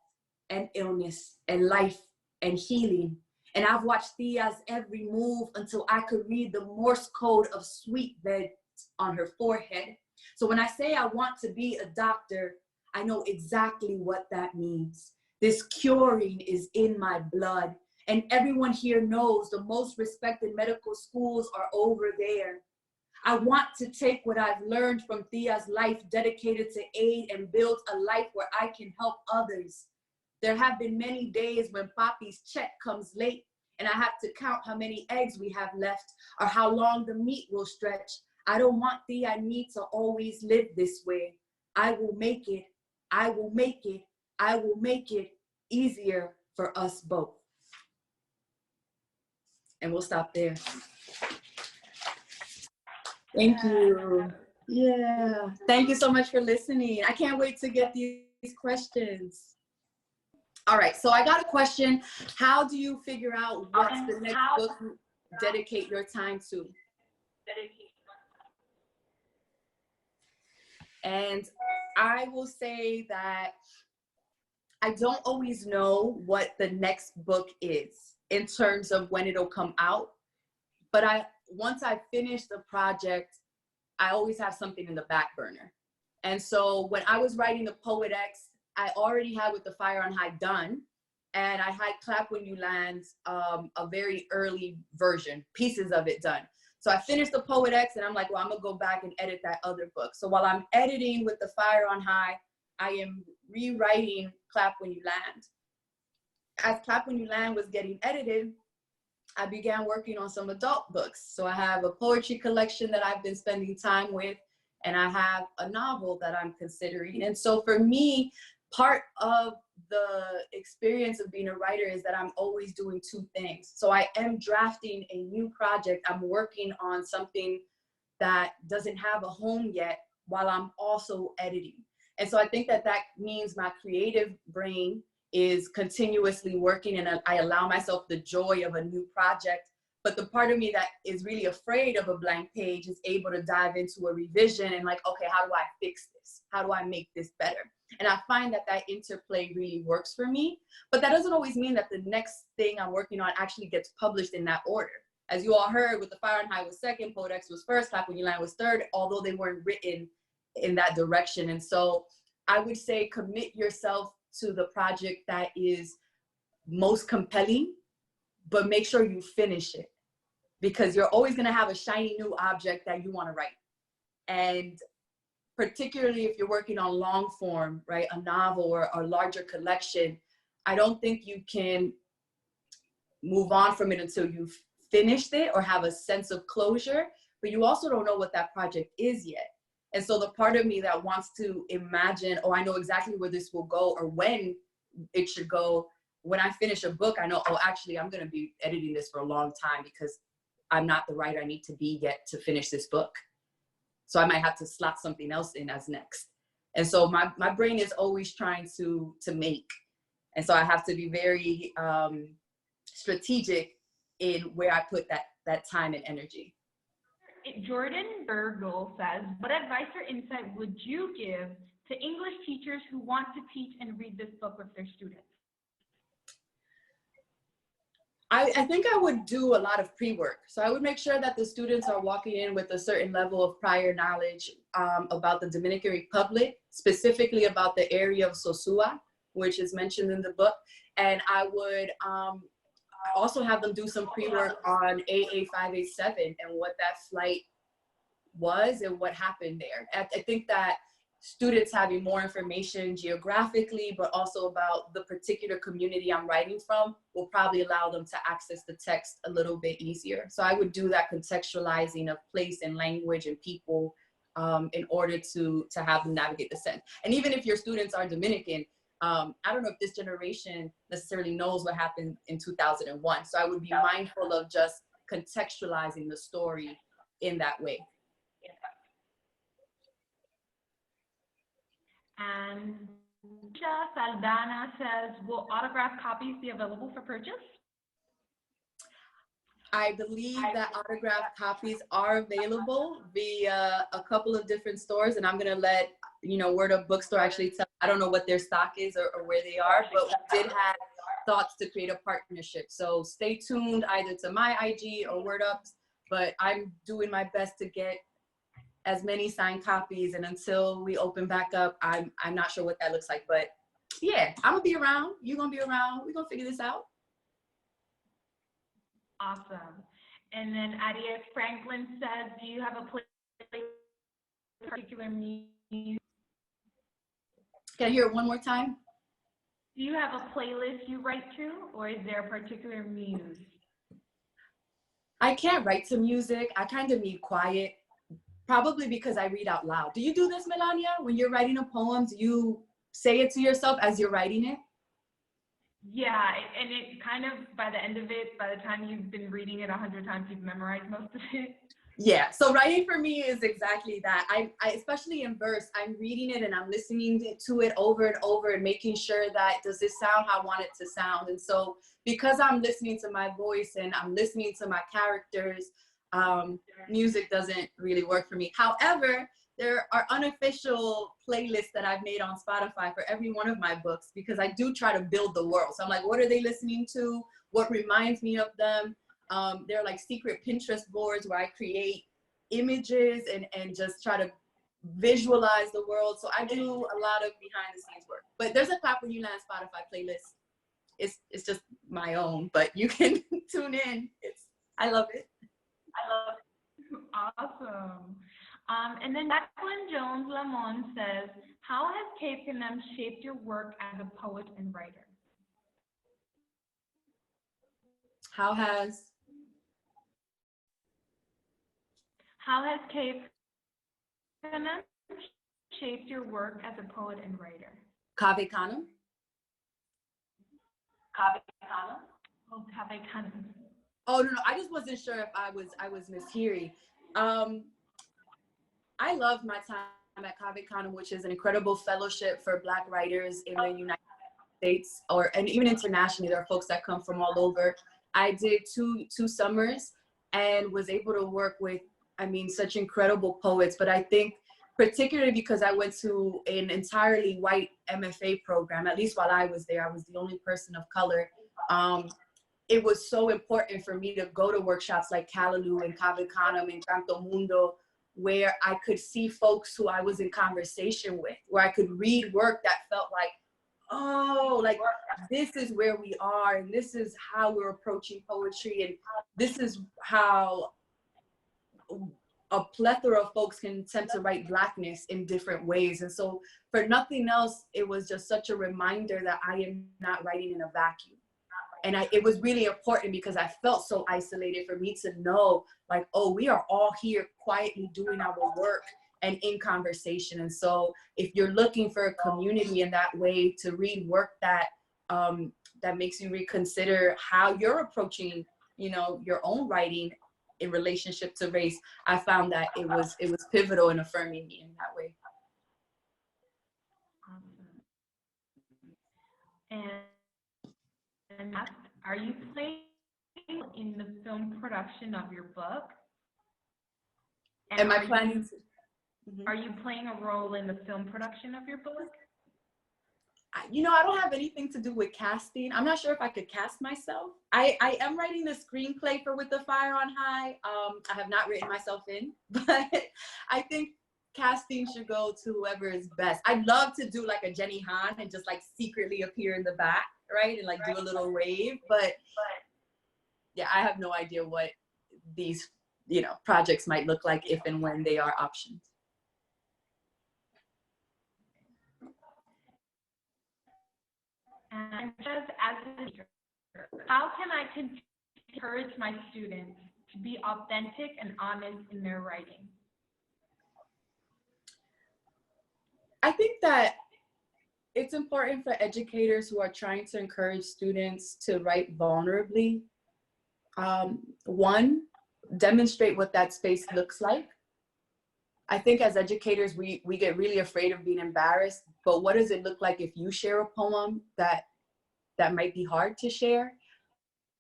and illness and life and healing. And I've watched Tia's every move until I could read the Morse code of sweet beds on her forehead. So when I say I want to be a doctor, I know exactly what that means. This curing is in my blood. And everyone here knows the most respected medical schools are over there. I want to take what I've learned from Tia's life, dedicated to aid and build a life where I can help others. There have been many days when Papi's check comes late and I have to count how many eggs we have left or how long the meat will stretch. I don't want Tia and me to always live this way. I will make it, I will make it, I will make it easier for us both. And we'll stop there. Thank you. Yeah. Thank you so much for listening. I can't wait to get these questions. All right. So I got a question. How do you figure out what's the next book you dedicate your time to? And I will say that I don't always know what the next book is in terms of when it'll come out. But once I finish the project, I always have something in the back burner. And so when I was writing the Poet X, I already had With the Fire on High done. And I had Clap When You Land, a very early version, pieces of it done. So I finished the Poet X and I'm like, well, I'm gonna go back and edit that other book. So while I'm editing With the Fire on High, I am rewriting Clap When You Land. As Clap When You Land was getting edited, I began working on some adult books. So I have a poetry collection that I've been spending time with, and I have a novel that I'm considering. And so for me, part of the experience of being a writer is that I'm always doing two things. So I am drafting a new project. I'm working on something that doesn't have a home yet while I'm also editing. And so I think that that means my creative brain is continuously working, and I allow myself the joy of a new project. But the part of me that is really afraid of a blank page is able to dive into a revision and like, okay, how do I fix this? How do I make this better? And I find that that interplay really works for me. But that doesn't always mean that the next thing I'm working on actually gets published in that order. As you all heard, With the Fire on High was second, Poet X was first, Clap When You Land was third, although they weren't written in that direction. And so I would say commit yourself to the project that is most compelling, but make sure you finish it, because you're always going to have a shiny new object that you want to write. And particularly if you're working on long form, right, a novel or a larger collection, I don't think you can move on from it until you've finished it or have a sense of closure, but you also don't know what that project is yet. And so the part of me that wants to imagine, oh, I know exactly where this will go or when it should go. When I finish a book, I know, oh, actually, I'm going to be editing this for a long time because I'm not the writer I need to be yet to finish this book. So I might have to slot something else in as next. And so my brain is always trying to make. And so I have to be very strategic in where I put that time and energy. Jordan Burgle says, what advice or insight would you give to English teachers who want to teach and read this book with their students? I think I would do a lot of pre-work. So I would make sure that the students are walking in with a certain level of prior knowledge about the Dominican Republic, specifically about the area of Sosua, which is mentioned in the book. And I would also have them do some pre-work on AA 587 and what that flight was and what happened there. I think that students having more information geographically, but also about the particular community I'm writing from will probably allow them to access the text a little bit easier. So I would do that contextualizing of place and language and people in order to have them navigate the sense. And even if your students are Dominican, I don't know if this generation necessarily knows what happened in 2001. So I would be mindful of just contextualizing the story in that way. And Saldana says, will autographed copies be available for purchase? I believe that autographed copies are available via a couple of different stores, and I'm gonna let Word Up Bookstore actually tell. I don't know what their stock is or where they are, but we did have thoughts to create a partnership. So stay tuned either to my IG or Word Up's, but I'm doing my best to get as many signed copies, and until we open back up, I'm not sure what that looks like. But yeah, I'm gonna be around. You're gonna be around. We're gonna figure this out. Awesome. And then Arias Franklin says, do you have a particular muse? Can I hear it one more time? Do you have a playlist you write to, or is there a particular muse? I can't write to music. I kind of need quiet, probably because I read out loud. Do you do this, Melania? When you're writing a poem, do you say it to yourself as you're writing it? Yeah, and it kind of, by the end of it, by the time you've been reading it 100 times, you've memorized most of it. Yeah, so writing for me is exactly that. I especially in verse, I'm reading it and I'm listening to it over and over and making sure that, does this sound how I want it to sound? And so because I'm listening to my voice and I'm listening to my characters, music doesn't really work for me. However, there are unofficial playlists that I've made on Spotify for every one of my books, because I do try to build the world. So I'm like, what are they listening to? What reminds me of them? There are like secret Pinterest boards where I create images and just try to visualize the world. So I do a lot of behind the scenes work. But there's a Clap When You Land Spotify playlist. It's just my own, but you can tune in. I love it. Awesome. And then Jacqueline Jones Lamont says, how has KFM shaped your work as a poet and writer? How has KFM shaped your work as a poet and writer? Kave Khanum? Oh, Kave Khanum. Oh, no, I just wasn't sure if I was mishearing. I love my time at Kave Khanum, which is an incredible fellowship for Black writers in the United States, and even internationally. There are folks that come from all over. I did two summers and was able to work with, such incredible poets. But I think particularly because I went to an entirely white MFA program, at least while I was there, I was the only person of color. It was so important for me to go to workshops like Callaloo and Kave Khanum and Canto Mundo, where I could see folks who I was in conversation with, where I could read work that felt like, oh, like this is where we are, and this is how we're approaching poetry, and this is how a plethora of folks can attempt to write Blackness in different ways. And so for nothing else, it was just such a reminder that I am not writing in a vacuum. And it was really important because I felt so isolated, for me to know, like, oh, we are all here quietly doing our work and in conversation. And so if you're looking for a community in that way to read work that that makes you reconsider how you're approaching, your own writing in relationship to race, I found that it was pivotal in affirming me in that way. Awesome. And are you playing in the film production of your book? And am I planning to? Are you playing a role in the film production of your book? I don't have anything to do with casting. I'm not sure if I could cast myself. I am writing the screenplay for With the Fire on High. I have not written myself in, but I think casting should go to whoever is best. I'd love to do like a Jenny Han and just like secretly appear in the back, right? And like do a little wave, but yeah, I have no idea what these, projects might look like if and when they are options. And just as a teacher, how can I encourage my students to be authentic and honest in their writing? I think that it's important for educators who are trying to encourage students to write vulnerably. One, demonstrate what that space looks like. I think as educators, we get really afraid of being embarrassed, but what does it look like if you share a poem that might be hard to share,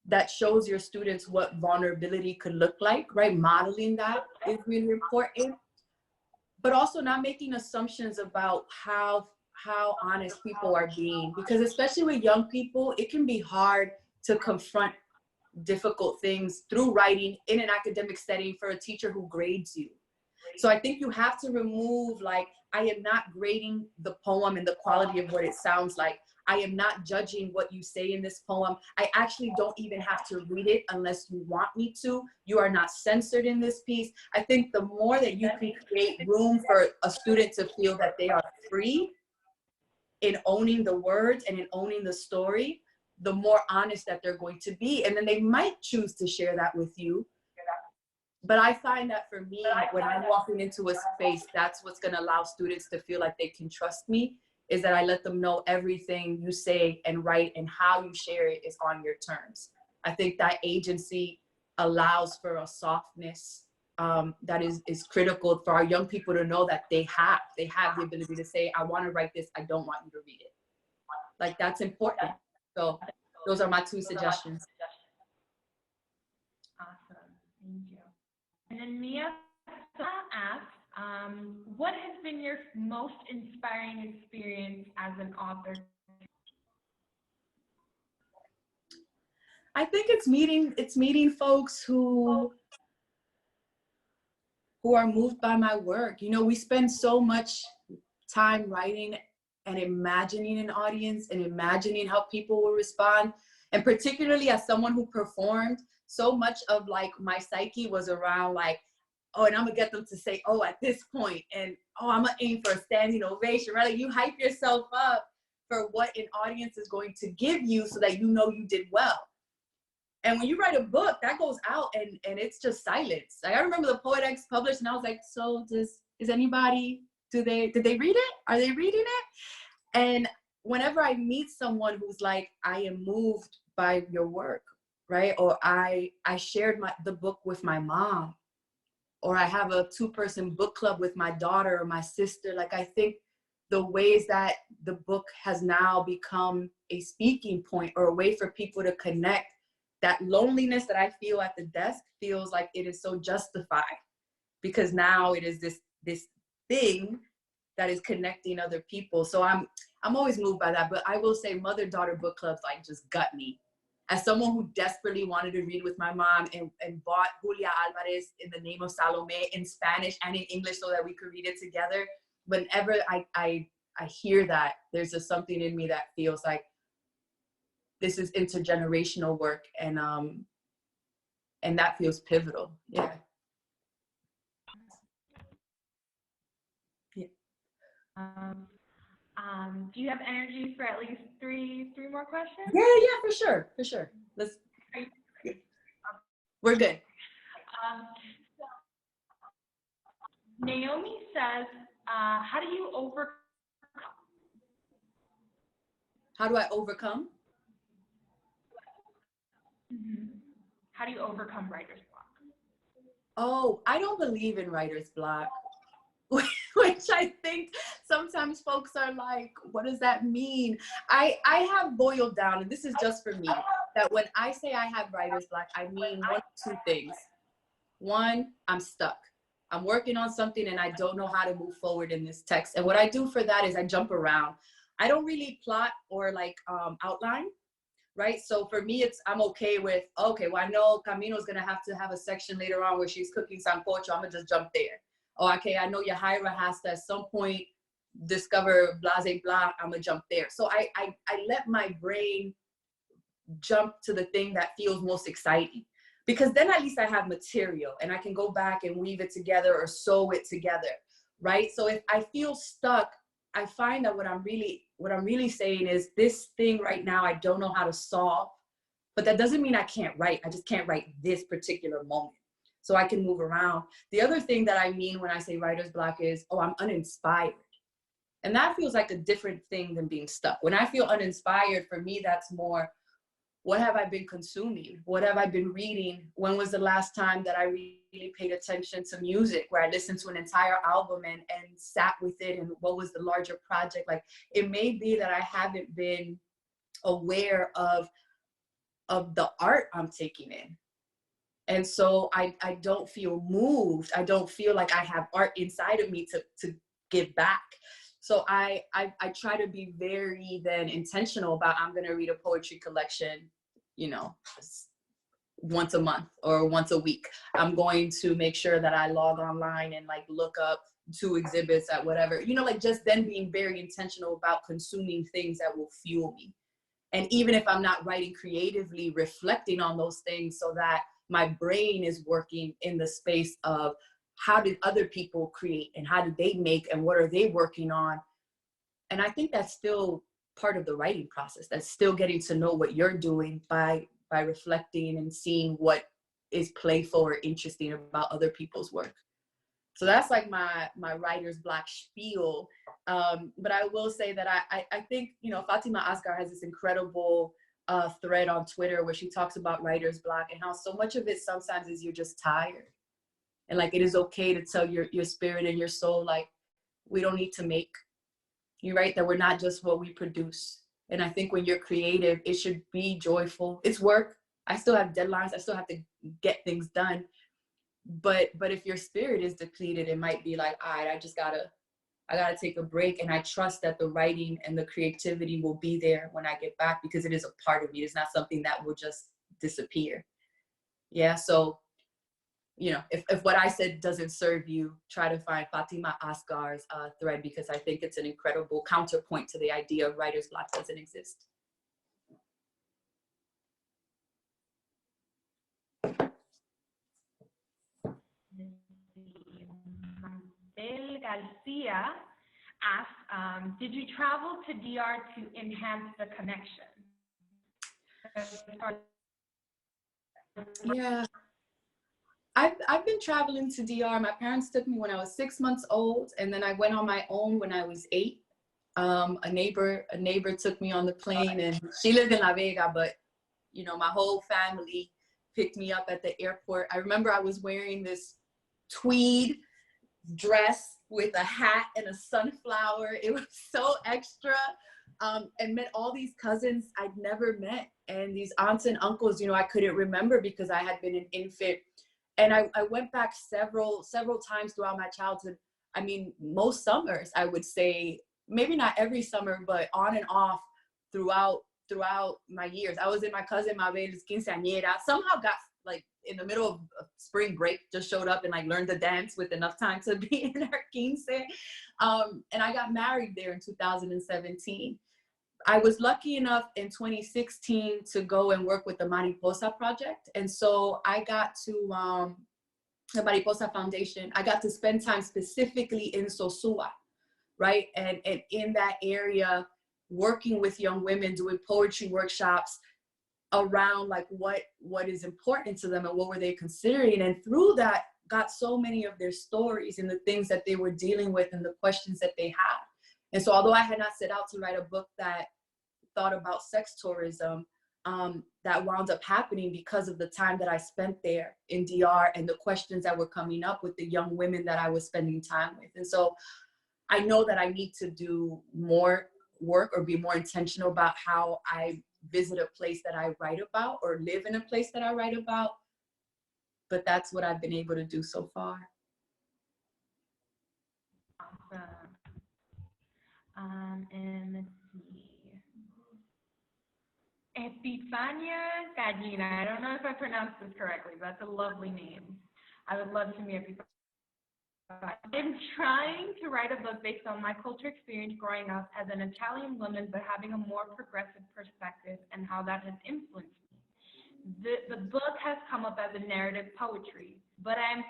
that shows your students what vulnerability could look like, right? Modeling that is really important, but also not making assumptions about how honest people are being, because especially with young people, it can be hard to confront difficult things through writing in an academic setting for a teacher who grades you. So I think you have to remove, like, I am not grading the poem and the quality of what it sounds like. I am not judging what you say in this poem. I actually don't even have to read it unless you want me to. You are not censored in this piece. I think the more that you can create room for a student to feel that they are free in owning the words and in owning the story, the more honest that they're going to be. And then they might choose to share that with you. But I find that for me, when I'm walking into a space, that's what's going to allow students to feel like they can trust me, is that I let them know everything you say and write and how you share it is on your terms. I think that agency allows for a softness that is critical for our young people to know that they have the ability to say, I want to write this, I don't want you to read it. Like, that's important. So those are my 2 suggestions. Awesome, thank you. And then Mia asks, what has been your most inspiring experience as an author? I think it's meeting folks who are moved by my work. You know, we spend so much time writing and imagining an audience and imagining how people will respond. And particularly as someone who performed, so much of like my psyche was around like, oh, and I'm gonna get them to say, oh, at this point, and oh, I'm gonna aim for a standing ovation, right? Like, you hype yourself up for what an audience is going to give you so that you know you did well. And when you write a book, that goes out and it's just silence. Like, I remember the Poet X published and I was like, so is anybody, did they read it? Are they reading it? And whenever I meet someone who's like, I am moved by your work, right? Or I shared the book with my mom, or I have a 2-person book club with my daughter or my sister. Like, I think the ways that the book has now become a speaking point or a way for people to connect, that loneliness that I feel at the desk feels like it is so justified, because now it is this thing that is connecting other people. So I'm always moved by that. But I will say mother-daughter book clubs like just gut me. As someone who desperately wanted to read with my mom and bought Julia Alvarez in the Name of Salome in Spanish and in English so that we could read it together, whenever I hear that, there's just something in me that feels like this is intergenerational work, and that feels pivotal. Yeah. Yeah. Do you have energy for at least three more questions? Yeah, for sure. Let's. We're good. So Naomi says, how do you overcome? How do I overcome? Mm-hmm. How do you overcome writer's block? Oh, I don't believe in writer's block, which I think sometimes folks are like, what does that mean? I have boiled down, and this is just for me, that when I say I have writer's block, I mean 1 of 2 things. 1, I'm stuck. I'm working on something and I don't know how to move forward in this text. And what I do for that is I jump around. I don't really plot or like outline. Right? So for me, I'm okay with, okay, well, I know Camino's gonna have to have a section later on where she's cooking sancocho. I'm gonna just jump there. Oh, okay, I know Yahaira has to at some point discover blase blah, I'm gonna jump there. So I let my brain jump to the thing that feels most exciting, because then at least I have material and I can go back and weave it together or sew it together, right? So if I feel stuck, I find that what what I'm really saying is this thing right now, I don't know how to solve, but that doesn't mean I can't write. I just can't write this particular moment. So I can move around. The other thing that I mean when I say writer's block is, oh, I'm uninspired. And that feels like a different thing than being stuck. When I feel uninspired, for me, that's more, what have I been consuming? What have I been reading? When was the last time that I really paid attention to music, where I listened to an entire album and sat with it, and what was the larger project? Like, it may be that I haven't been aware of the art I'm taking in. And so I don't feel moved. I don't feel like I have art inside of me to give back. So I try to be very then intentional about, I'm going to read a poetry collection, you know, once a month or once a week. I'm going to make sure that I log online and like look up 2 exhibits at whatever, you know, like just then being very intentional about consuming things that will fuel me. And even if I'm not writing creatively, reflecting on those things so that my brain is working in the space of, how did other people create and how did they make and what are they working on? And I think that's still part of the writing process. That's still getting to know what you're doing by reflecting and seeing what is playful or interesting about other people's work. So that's like my writer's block spiel. But I will say that I think, you know, Fatima Asghar has this incredible thread on Twitter where she talks about writer's block and how so much of it sometimes is you're just tired. And like, it is okay to tell your spirit and your soul, like, we don't need to make. You're right, that we're not just what we produce. And I think when you're creative, it should be joyful. It's work. I still have deadlines. I still have to get things done. But if your spirit is depleted, it might be like, all right, I gotta take a break. And I trust that the writing and the creativity will be there when I get back, because it is a part of me. It's not something that will just disappear. Yeah, so, you know, if what I said doesn't serve you, try to find Fatima Asghar's thread, because I think it's an incredible counterpoint to the idea of writer's block doesn't exist. Mabel Garcia asked, did you travel to DR to enhance the connection? Yeah. I've been traveling to DR. My parents took me when I was 6 months old, and then I went on my own when I was 8. A neighbor took me on the plane, and she lived in La Vega, but you know, my whole family picked me up at the airport. I remember I was wearing this tweed dress with a hat and a sunflower. It was so extra, and met all these cousins I'd never met, and these aunts and uncles, you know, I couldn't remember because I had been an infant. And I went back several times throughout my childhood. I mean, most summers, I would say, maybe not every summer, but on and off throughout my years. I was in my cousin Mabel's quinceañera. Somehow got like in the middle of spring break, just showed up and like learned to dance with enough time to be in her quince. And I got married there in 2017. I was lucky enough in 2016 to go and work with the Mariposa Project. And so I got to, the Mariposa Foundation, I got to spend time specifically in Sosua, right? And in that area, working with young women, doing poetry workshops around like what is important to them and what were they considering. And through that, got so many of their stories and the things that they were dealing with and the questions that they had. And so although I had not set out to write a book that thought about sex tourism, that wound up happening because of the time that I spent there in DR and the questions that were coming up with the young women that I was spending time with. And so I know that I need to do more work or be more intentional about how I visit a place that I write about or live in a place that I write about. But that's what I've been able to do so far. Awesome. And let's see. Epifania Gallina. I don't know if I pronounced this correctly, but that's a lovely name. I would love to meet Epifania. I'm trying to write a book based on my culture experience growing up as an Italian woman, but having a more progressive perspective and how that has influenced me. The book has come up as a narrative poetry, but I'm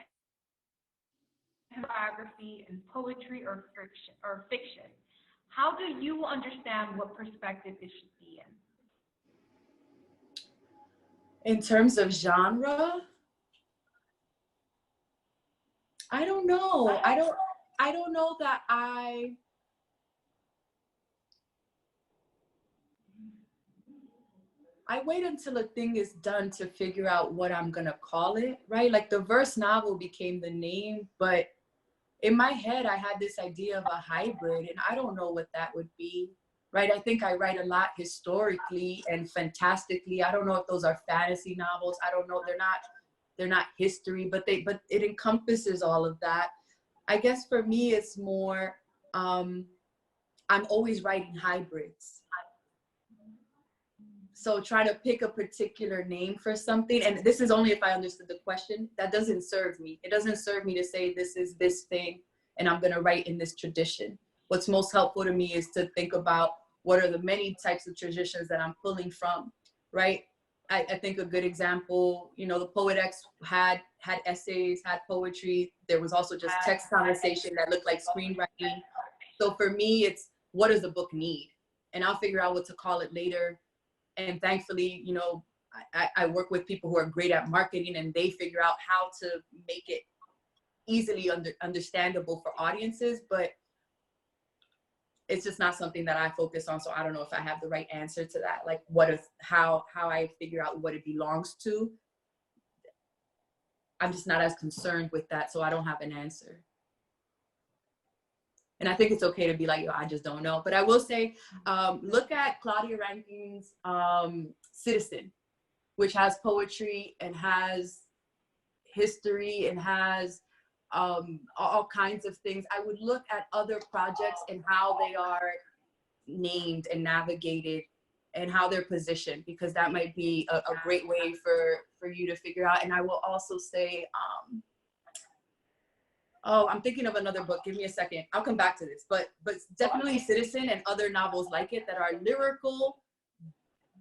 biography and poetry or fiction. how do you understand what perspective it should be in? In terms of genre, I don't know. I don't know that I wait until a thing is done to figure out what I'm gonna call it, right? Like the verse novel became the name, but in my head, I had this idea of a hybrid, and I don't know what that would be, right? I think I write a lot historically and fantastically. I don't know if those are fantasy novels. I don't know. They're not history, but it encompasses all of that. I guess for me, it's more, I'm always writing hybrids. So try to pick a particular name for something. And this is only if I understood the question. That doesn't serve me. It doesn't serve me to say this is this thing and I'm going to write in this tradition. What's most helpful to me is to think about what are the many types of traditions that I'm pulling from, right? I think a good example, you know, the Poet X had essays, had poetry. There was also just text conversation that looked like screenwriting. So for me, it's what does the book need? And I'll figure out what to call it later. And thankfully, you know, I work with people who are great at marketing and they figure out how to make it easily understandable for audiences, but it's just not something that I focus on. So I don't know if I have the right answer to that. Like how I figure out what it belongs to. I'm just not as concerned with that. So I don't have an answer. And I think it's okay to be like, yo, I just don't know. But I will say, look at Claudia Rankine's Citizen, which has poetry and has history and has all kinds of things. I would look at other projects and how they are named and navigated and how they're positioned, because that might be a great way for you to figure out. And I will also say, oh, I'm thinking of another book. Give me a second. I'll come back to this. But definitely Citizen and other novels like it that are lyrical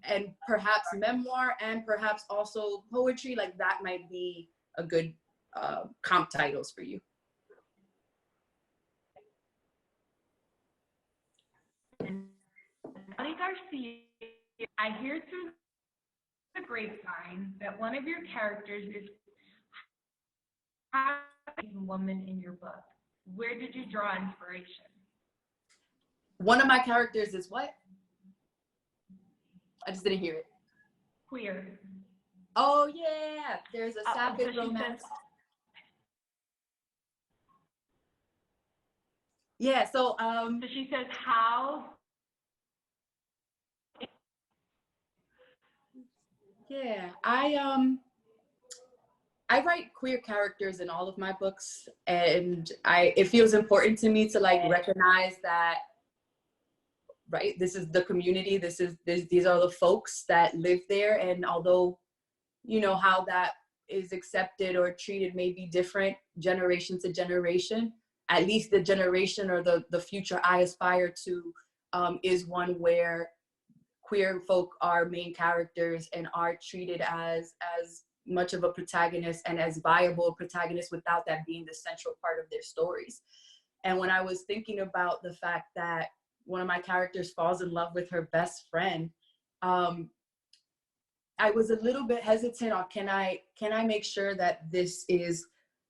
and perhaps memoir and perhaps also poetry. Like that might be a good comp titles for you. Melanie Garcia, I hear through the grapevine that one of your characters is a woman in your book. Where did you draw inspiration? One of my characters is what? I just didn't hear it. Queer. Oh yeah, there's a sapphic romance. Yeah, so so she says how. Yeah, I write queer characters in all of my books, and it feels important to me to like recognize that, right, this is the community, these are the folks that live there, and although, you know, how that is accepted or treated may be different generation to generation, at least the generation or the future I aspire to is one where queer folk are main characters and are treated as much of a protagonist and as viable a protagonist without that being the central part of their stories. And when I was thinking about the fact that one of my characters falls in love with her best friend, I was a little bit hesitant on can I make sure that this is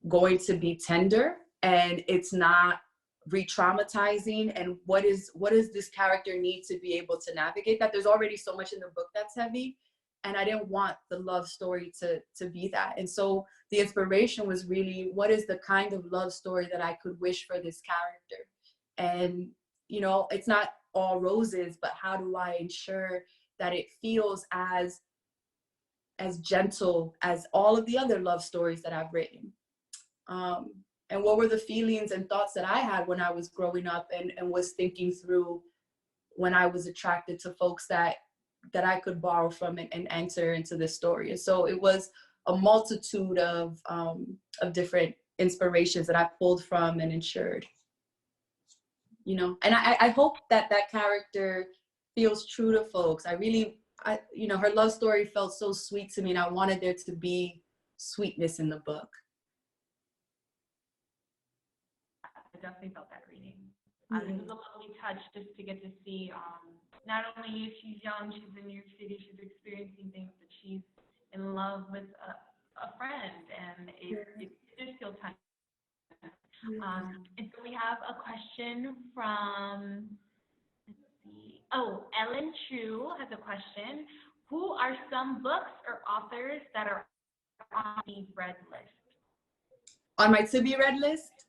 going to be tender and it's not re-traumatizing, and what does this character need to be able to navigate that? There's already so much in the book that's heavy, and I didn't want the love story to be that. And so the inspiration was really, what is the kind of love story that I could wish for this character? And, you know, it's not all roses, but how do I ensure that it feels as gentle as all of the other love stories that I've written? And what were the feelings and thoughts that I had when I was growing up and was thinking through when I was attracted to folks that I could borrow from and enter into this story. And so it was a multitude of different inspirations that I pulled from and ensured, you know, and I hope that character feels true to folks. You know, her love story felt so sweet to me, and I wanted there to be sweetness in the book. I definitely felt that reading. This was a lovely touch just to get to see not only is she's young, she's in New York City, she's experiencing things, but she's in love with a friend, and it just feels touching. And so we have a question from, let's see, Ellen Chu has a question. Who are some books or authors that are on the read list? On my to be read list?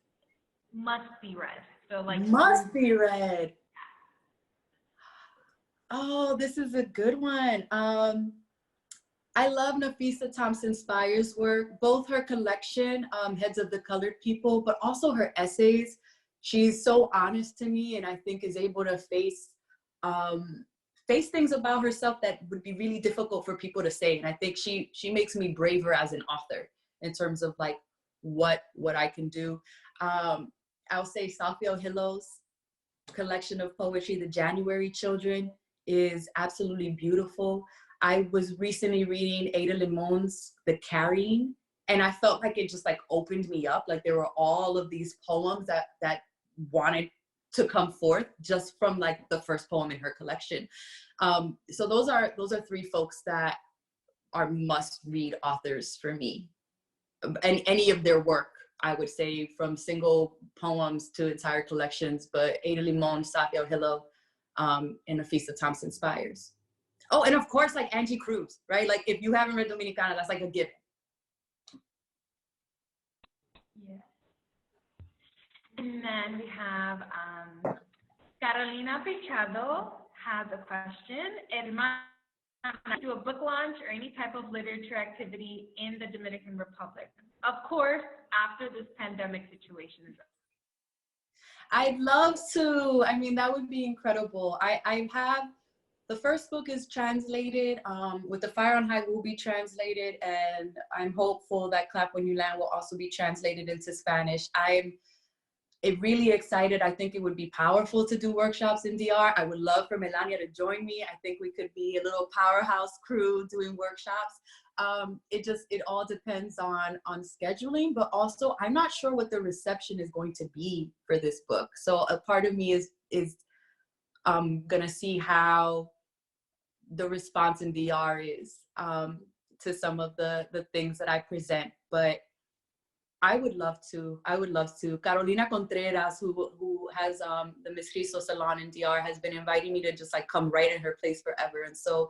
Must be read. So like must be read. Oh, this is a good one. I love Nafisa Thompson-Spires' work, both her collection, Heads of the Colored People, but also her essays. She's so honest to me, and I think is able to face things about herself that would be really difficult for people to say. And I think she makes me braver as an author in terms of like what I can do. I'll say Safio Hillo's collection of poetry, The January Children, is absolutely beautiful. I was recently reading Ada Limon's The Carrying, and I felt like it just like opened me up. Like there were all of these poems that wanted to come forth just from like the first poem in her collection. So those are three folks that are must read authors for me. And any of their work, I would say, from single poems to entire collections, but Ada Limon, Safio Hillo, and Nafisa Thompson-Spires. Oh, and of course, like Angie Cruz, right? Like if you haven't read Dominicana, that's like a given. Yeah. And then we have Carolina Pechado has a question. Hermana, do a book launch or any type of literature activity in the Dominican Republic? Of course, after this pandemic situation is over. I'd love to. I mean, that would be incredible. I have, the first book is translated, With the Fire on High will be translated, and I'm hopeful that Clap When You Land will also be translated into Spanish. I'm really excited. I think it would be powerful to do workshops in DR. I would love for Melania to join me. I think we could be a little powerhouse crew doing workshops. It all depends on scheduling, but also I'm not sure what the reception is going to be for this book. So a part of me is gonna see how the response in DR is to some of the things that I present, but I would love to. Carolina Contreras, who has the Miss Cristo Salon in DR, has been inviting me to just like come write in her place forever. And so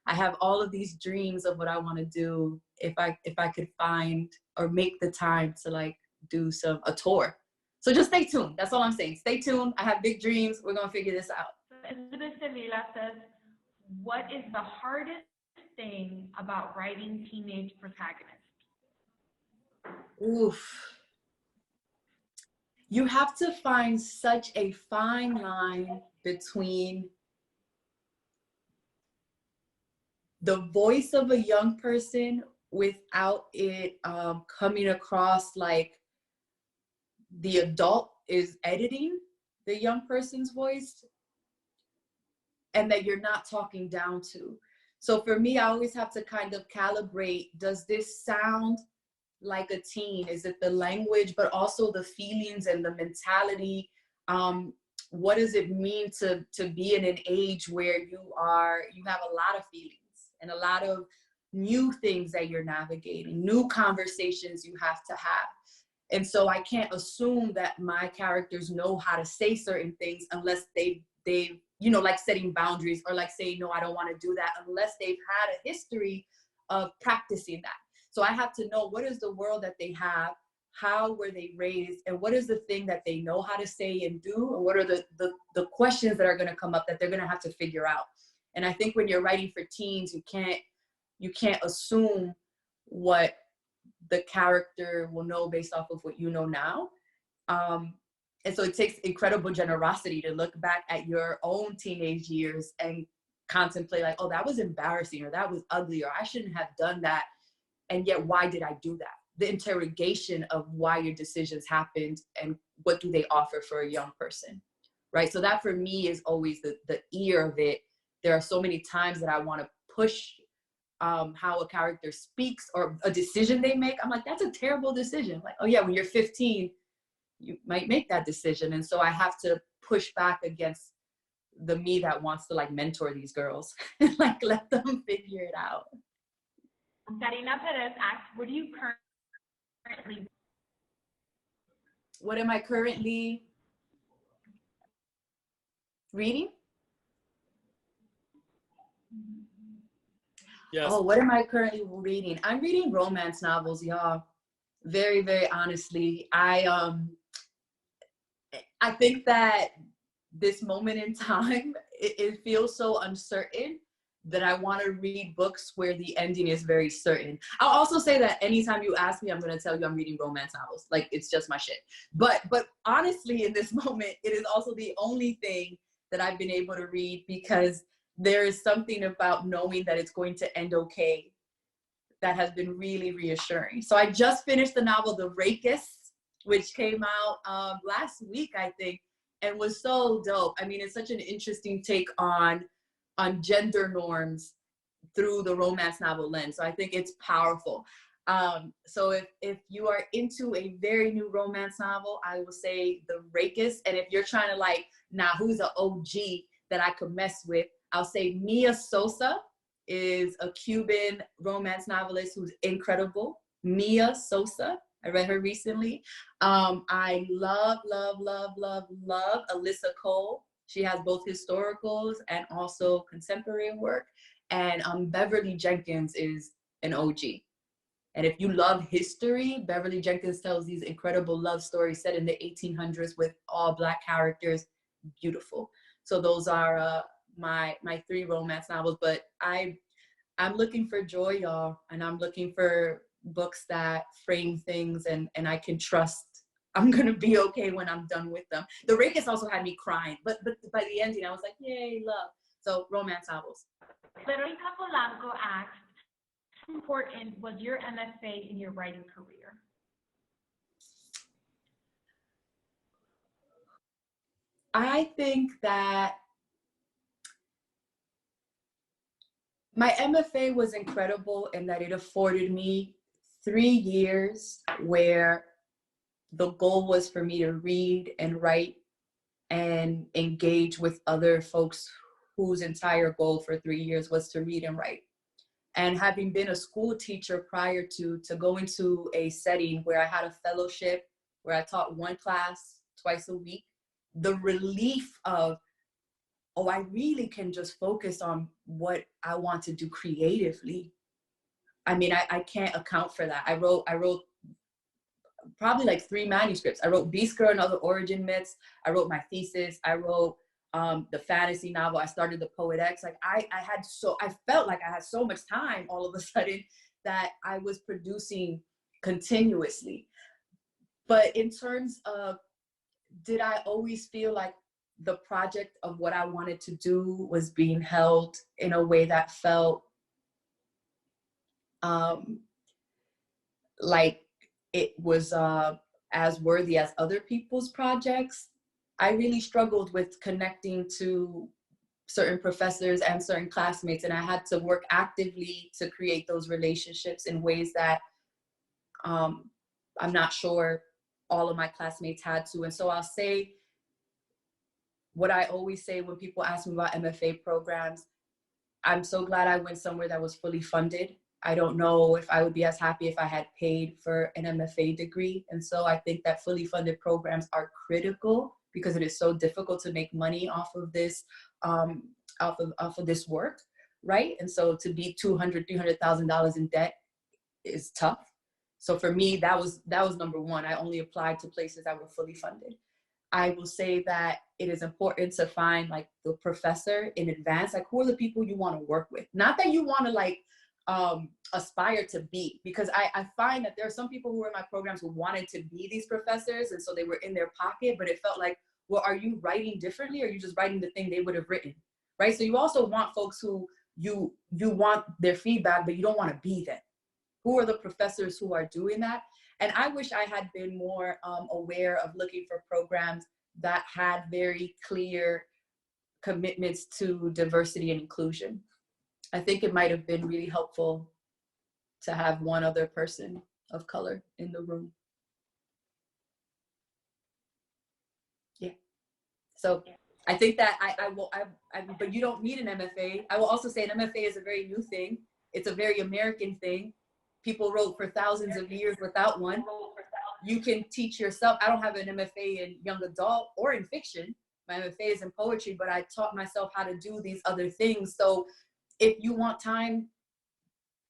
I have all of these dreams of what I want to do if I could find or make the time to like do a tour. So just stay tuned. That's all I'm saying. Stay tuned. I have big dreams. We're gonna figure this out. Elizabeth Acevedo says, what is the hardest thing about writing teenage protagonists? Oof. You have to find such a fine line between the voice of a young person without it coming across like the adult is editing the young person's voice and that you're not talking down to. So for me, I always have to kind of calibrate, does this sound like a teen? Is it the language, but also the feelings and the mentality? What does it mean to be in an age where you have a lot of feelings and a lot of new things that you're navigating, new conversations you have to have. And so I can't assume that my characters know how to say certain things unless they like setting boundaries or like saying, no, I don't want to do that, unless they've had a history of practicing that. So I have to know, what is the world that they have, how were they raised, and what is the thing that they know how to say and do, and what are the questions that are going to come up that they're going to have to figure out. And I think when you're writing for teens, you can't assume what the character will know based off of what you know now. And so it takes incredible generosity to look back at your own teenage years and contemplate like, oh, that was embarrassing, or that was ugly, or I shouldn't have done that. And yet, why did I do that? The interrogation of why your decisions happened and what do they offer for a young person, right? So that for me is always the ear of it. There are so many times that I want to push how a character speaks or a decision they make. I'm like, that's a terrible decision. Like, oh yeah, when you're 15, you might make that decision. And so I have to push back against the me that wants to like mentor these girls and like let them figure it out. Karina Perez asks, what am I currently reading? Yes. Oh, what am I currently reading? I'm reading romance novels, y'all. Very, very honestly. I think that this moment in time, it feels so uncertain that I want to read books where the ending is very certain. I'll also say that anytime you ask me, I'm going to tell you I'm reading romance novels. Like, it's just my shit. But honestly, in this moment, it is also the only thing that I've been able to read, because there is something about knowing that it's going to end okay that has been really reassuring. So I just finished the novel The Rapists, which came out last week, I think, and was so dope. I mean, it's such an interesting take on gender norms through the romance novel lens. So I think it's powerful. So if you are into a very new romance novel, I will say The Rapists. And if you're trying to like, who's an OG that I could mess with, I'll say Mia Sosa is a Cuban romance novelist who's incredible. Mia Sosa. I read her recently. I love Alyssa Cole. She has both historicals and also contemporary work. And Beverly Jenkins is an OG. And if you love history, Beverly Jenkins tells these incredible love stories set in the 1800s with all Black characters. Beautiful. So those are my 3 romance novels. But I'm looking for joy, y'all. And I'm looking for books that frame things and I can trust I'm gonna be okay when I'm done with them. The Rapists also had me crying, but by the ending I was like, yay, love. So romance novels. Veronica Polanco asked, how important was your MFA in your writing career? I think that my MFA was incredible in that it afforded me 3 years where the goal was for me to read and write and engage with other folks whose entire goal for 3 years was to read and write. And having been a school teacher prior to go into a setting where I had a fellowship, where I taught 1 class twice a week, the relief of, oh, I really can just focus on what I want to do creatively. I mean, I can't account for that. I wrote probably like 3 manuscripts. I wrote Beast Girl and Other Origin Myths. I wrote my thesis. I wrote the fantasy novel. I started the Poet X. Like I felt like I had so much time all of a sudden that I was producing continuously. But in terms of, did I always feel like the project of what I wanted to do was being held in a way that felt like it was as worthy as other people's projects? I really struggled with connecting to certain professors and certain classmates, and I had to work actively to create those relationships in ways that I'm not sure all of my classmates had to. And so I'll say what I always say when people ask me about MFA programs: I'm so glad I went somewhere that was fully funded. I don't know if I would be as happy if I had paid for an MFA degree. And so I think that fully funded programs are critical because it is so difficult to make money off of this, off of this work, right? And so to be $200,000, $300,000 in debt is tough. So for me, that was number one. I only applied to places that were fully funded. I will say that it is important to find like the professor in advance, like who are the people you want to work with? Not that you want to like aspire to be, because I find that there are some people who were in my programs who wanted to be these professors, and so they were in their pocket, but it felt like, well, are you writing differently, or are you just writing the thing they would have written, right? So you also want folks who you want their feedback, but you don't want to be them. Who are the professors who are doing that? And I wish I had been more aware of looking for programs that had very clear commitments to diversity and inclusion. I think it might have been really helpful to have one other person of color in the room. Yeah, So I think that but you don't need an MFA. I will also say an MFA is a very new thing. It's a very American thing. People wrote for thousands of years without one. You can teach yourself. I don't have an MFA in young adult or in fiction. My MFA is in poetry, but I taught myself how to do these other things. So if you want time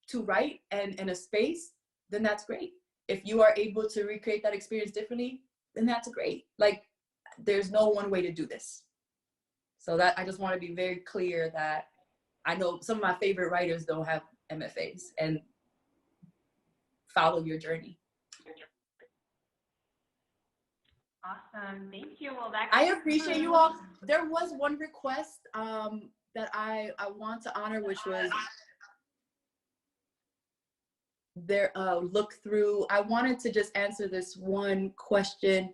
to write and a space, then that's great. If you are able to recreate that experience differently, then that's great. Like, there's no one way to do this. So that I just want to be very clear that I know some of my favorite writers don't have MFAs, and follow your journey. Awesome, thank you. Well, that I appreciate you all. There was one request that I want to honor, which was their look through. I wanted to just answer this one question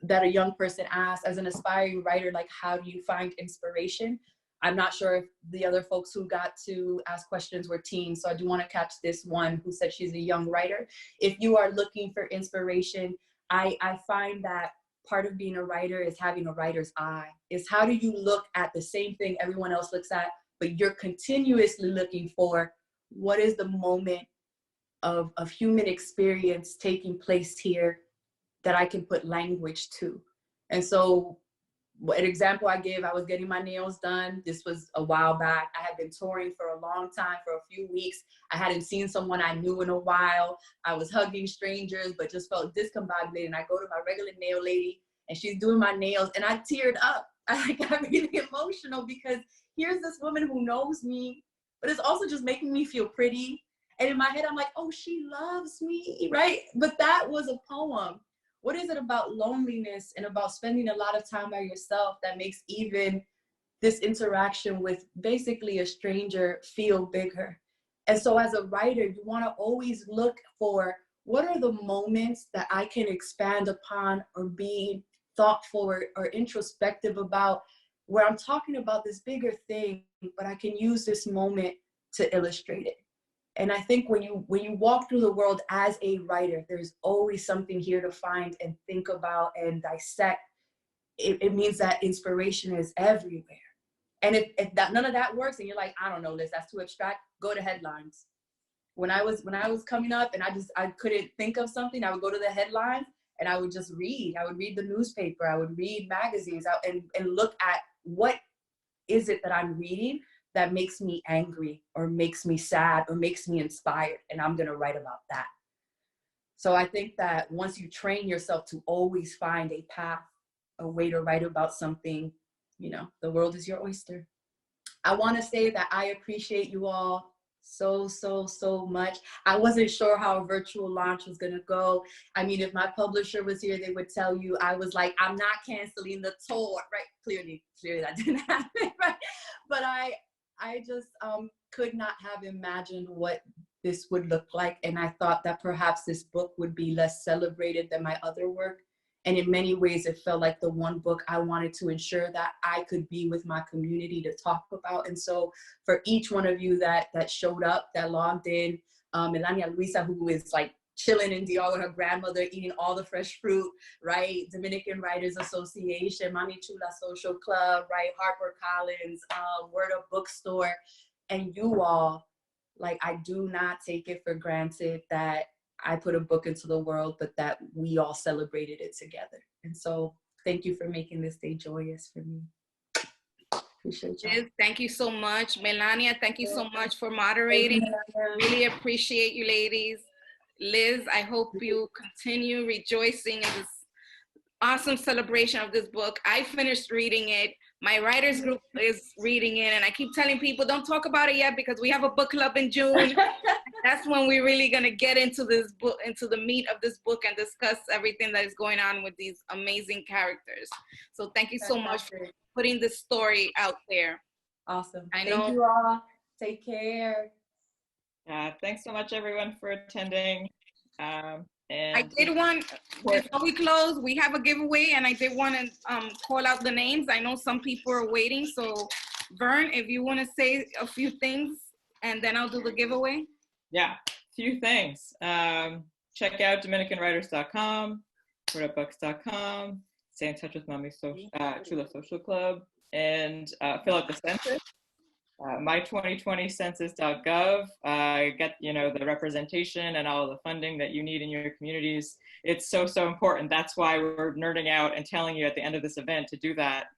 that a young person asked as an aspiring writer, like, how do you find inspiration? I'm not sure if the other folks who got to ask questions were teens, so I do want to catch this one who said she's a young writer. If you are looking for inspiration, I find that part of being a writer is having a writer's eye. Is how do you look at the same thing everyone else looks at, but you're continuously looking for what is the moment of human experience taking place here that I can put language to. And so an example I give, I was getting my nails done. This was a while back. I had been touring for a long time, for a few weeks. I hadn't seen someone I knew in a while. I was hugging strangers, but just felt discombobulated. And I go to my regular nail lady and she's doing my nails and I teared up. I got really emotional because here's this woman who knows me, but it's also just making me feel pretty. And in my head, I'm like, oh, she loves me, right? But that was a poem. What is it about loneliness and about spending a lot of time by yourself that makes even this interaction with basically a stranger feel bigger? And so as a writer, you want to always look for what are the moments that I can expand upon or be thoughtful or introspective about, where I'm talking about this bigger thing, but I can use this moment to illustrate it. And I think when you walk through the world as a writer, there's always something here to find and think about and dissect. It means that inspiration is everywhere. And if none of that works and you're like, I don't know, Liz, that's too abstract, go to headlines. When I was coming up and I couldn't think of something, I would go to the headlines and I would just read. I would read the newspaper, I would read magazines and look at what is it that I'm reading that makes me angry or makes me sad or makes me inspired, and I'm gonna write about that. So I think that once you train yourself to always find a path, a way to write about something, you know, the world is your oyster. I wanna say that I appreciate you all so much. I wasn't sure how a virtual launch was gonna go. I mean, if my publisher was here, they would tell you I was like, I'm not canceling the tour, right? Clearly that didn't happen, right? But I just could not have imagined what this would look like. And I thought that perhaps this book would be less celebrated than my other work. And in many ways, it felt like the one book I wanted to ensure that I could be with my community to talk about. And so for each one of you that showed up, that logged in, Melania-Luisa, who is like chilling in DR with her grandmother, eating all the fresh fruit, right? Dominican Writers Association, Mami Chula Social Club, right? HarperCollins, Word Up Bookstore, and you all, like, I do not take it for granted that I put a book into the world, but that we all celebrated it together. And so thank you for making this day joyous for me. Appreciate you. Liz, thank you so much. Melania, thank you so much for moderating. Really appreciate you, ladies. Liz, I hope you continue rejoicing in this awesome celebration of this book. I finished reading it. My writers group is reading it, and I keep telling people, don't talk about it yet because we have a book club in June. That's when we're really gonna get into this book, into the meat of this book, and discuss everything that is going on with these amazing characters. So thank you so much for putting this story out there. Awesome. Thank you all. Take care. Thanks so much, everyone, for attending. And I did want, before we close, we have a giveaway, and I did want to call out the names. I know some people are waiting, so Vern, if you want to say a few things, and then I'll do the giveaway. Yeah, a few things. Check out DominicanWriters.com, WordUpBooks.com, stay in touch with Mami Chula Social Club, and fill out the census. My2020census.gov, get, you know, the representation and all the funding that you need in your communities. It's so, so important. That's why we're nerding out and telling you at the end of this event to do that.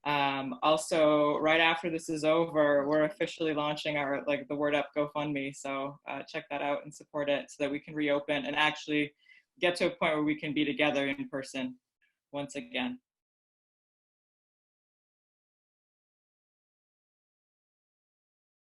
Also, right after this is over, we're officially launching our, like, the Word Up GoFundMe. So check that out and support it so that we can reopen and actually get to a point where we can be together in person once again.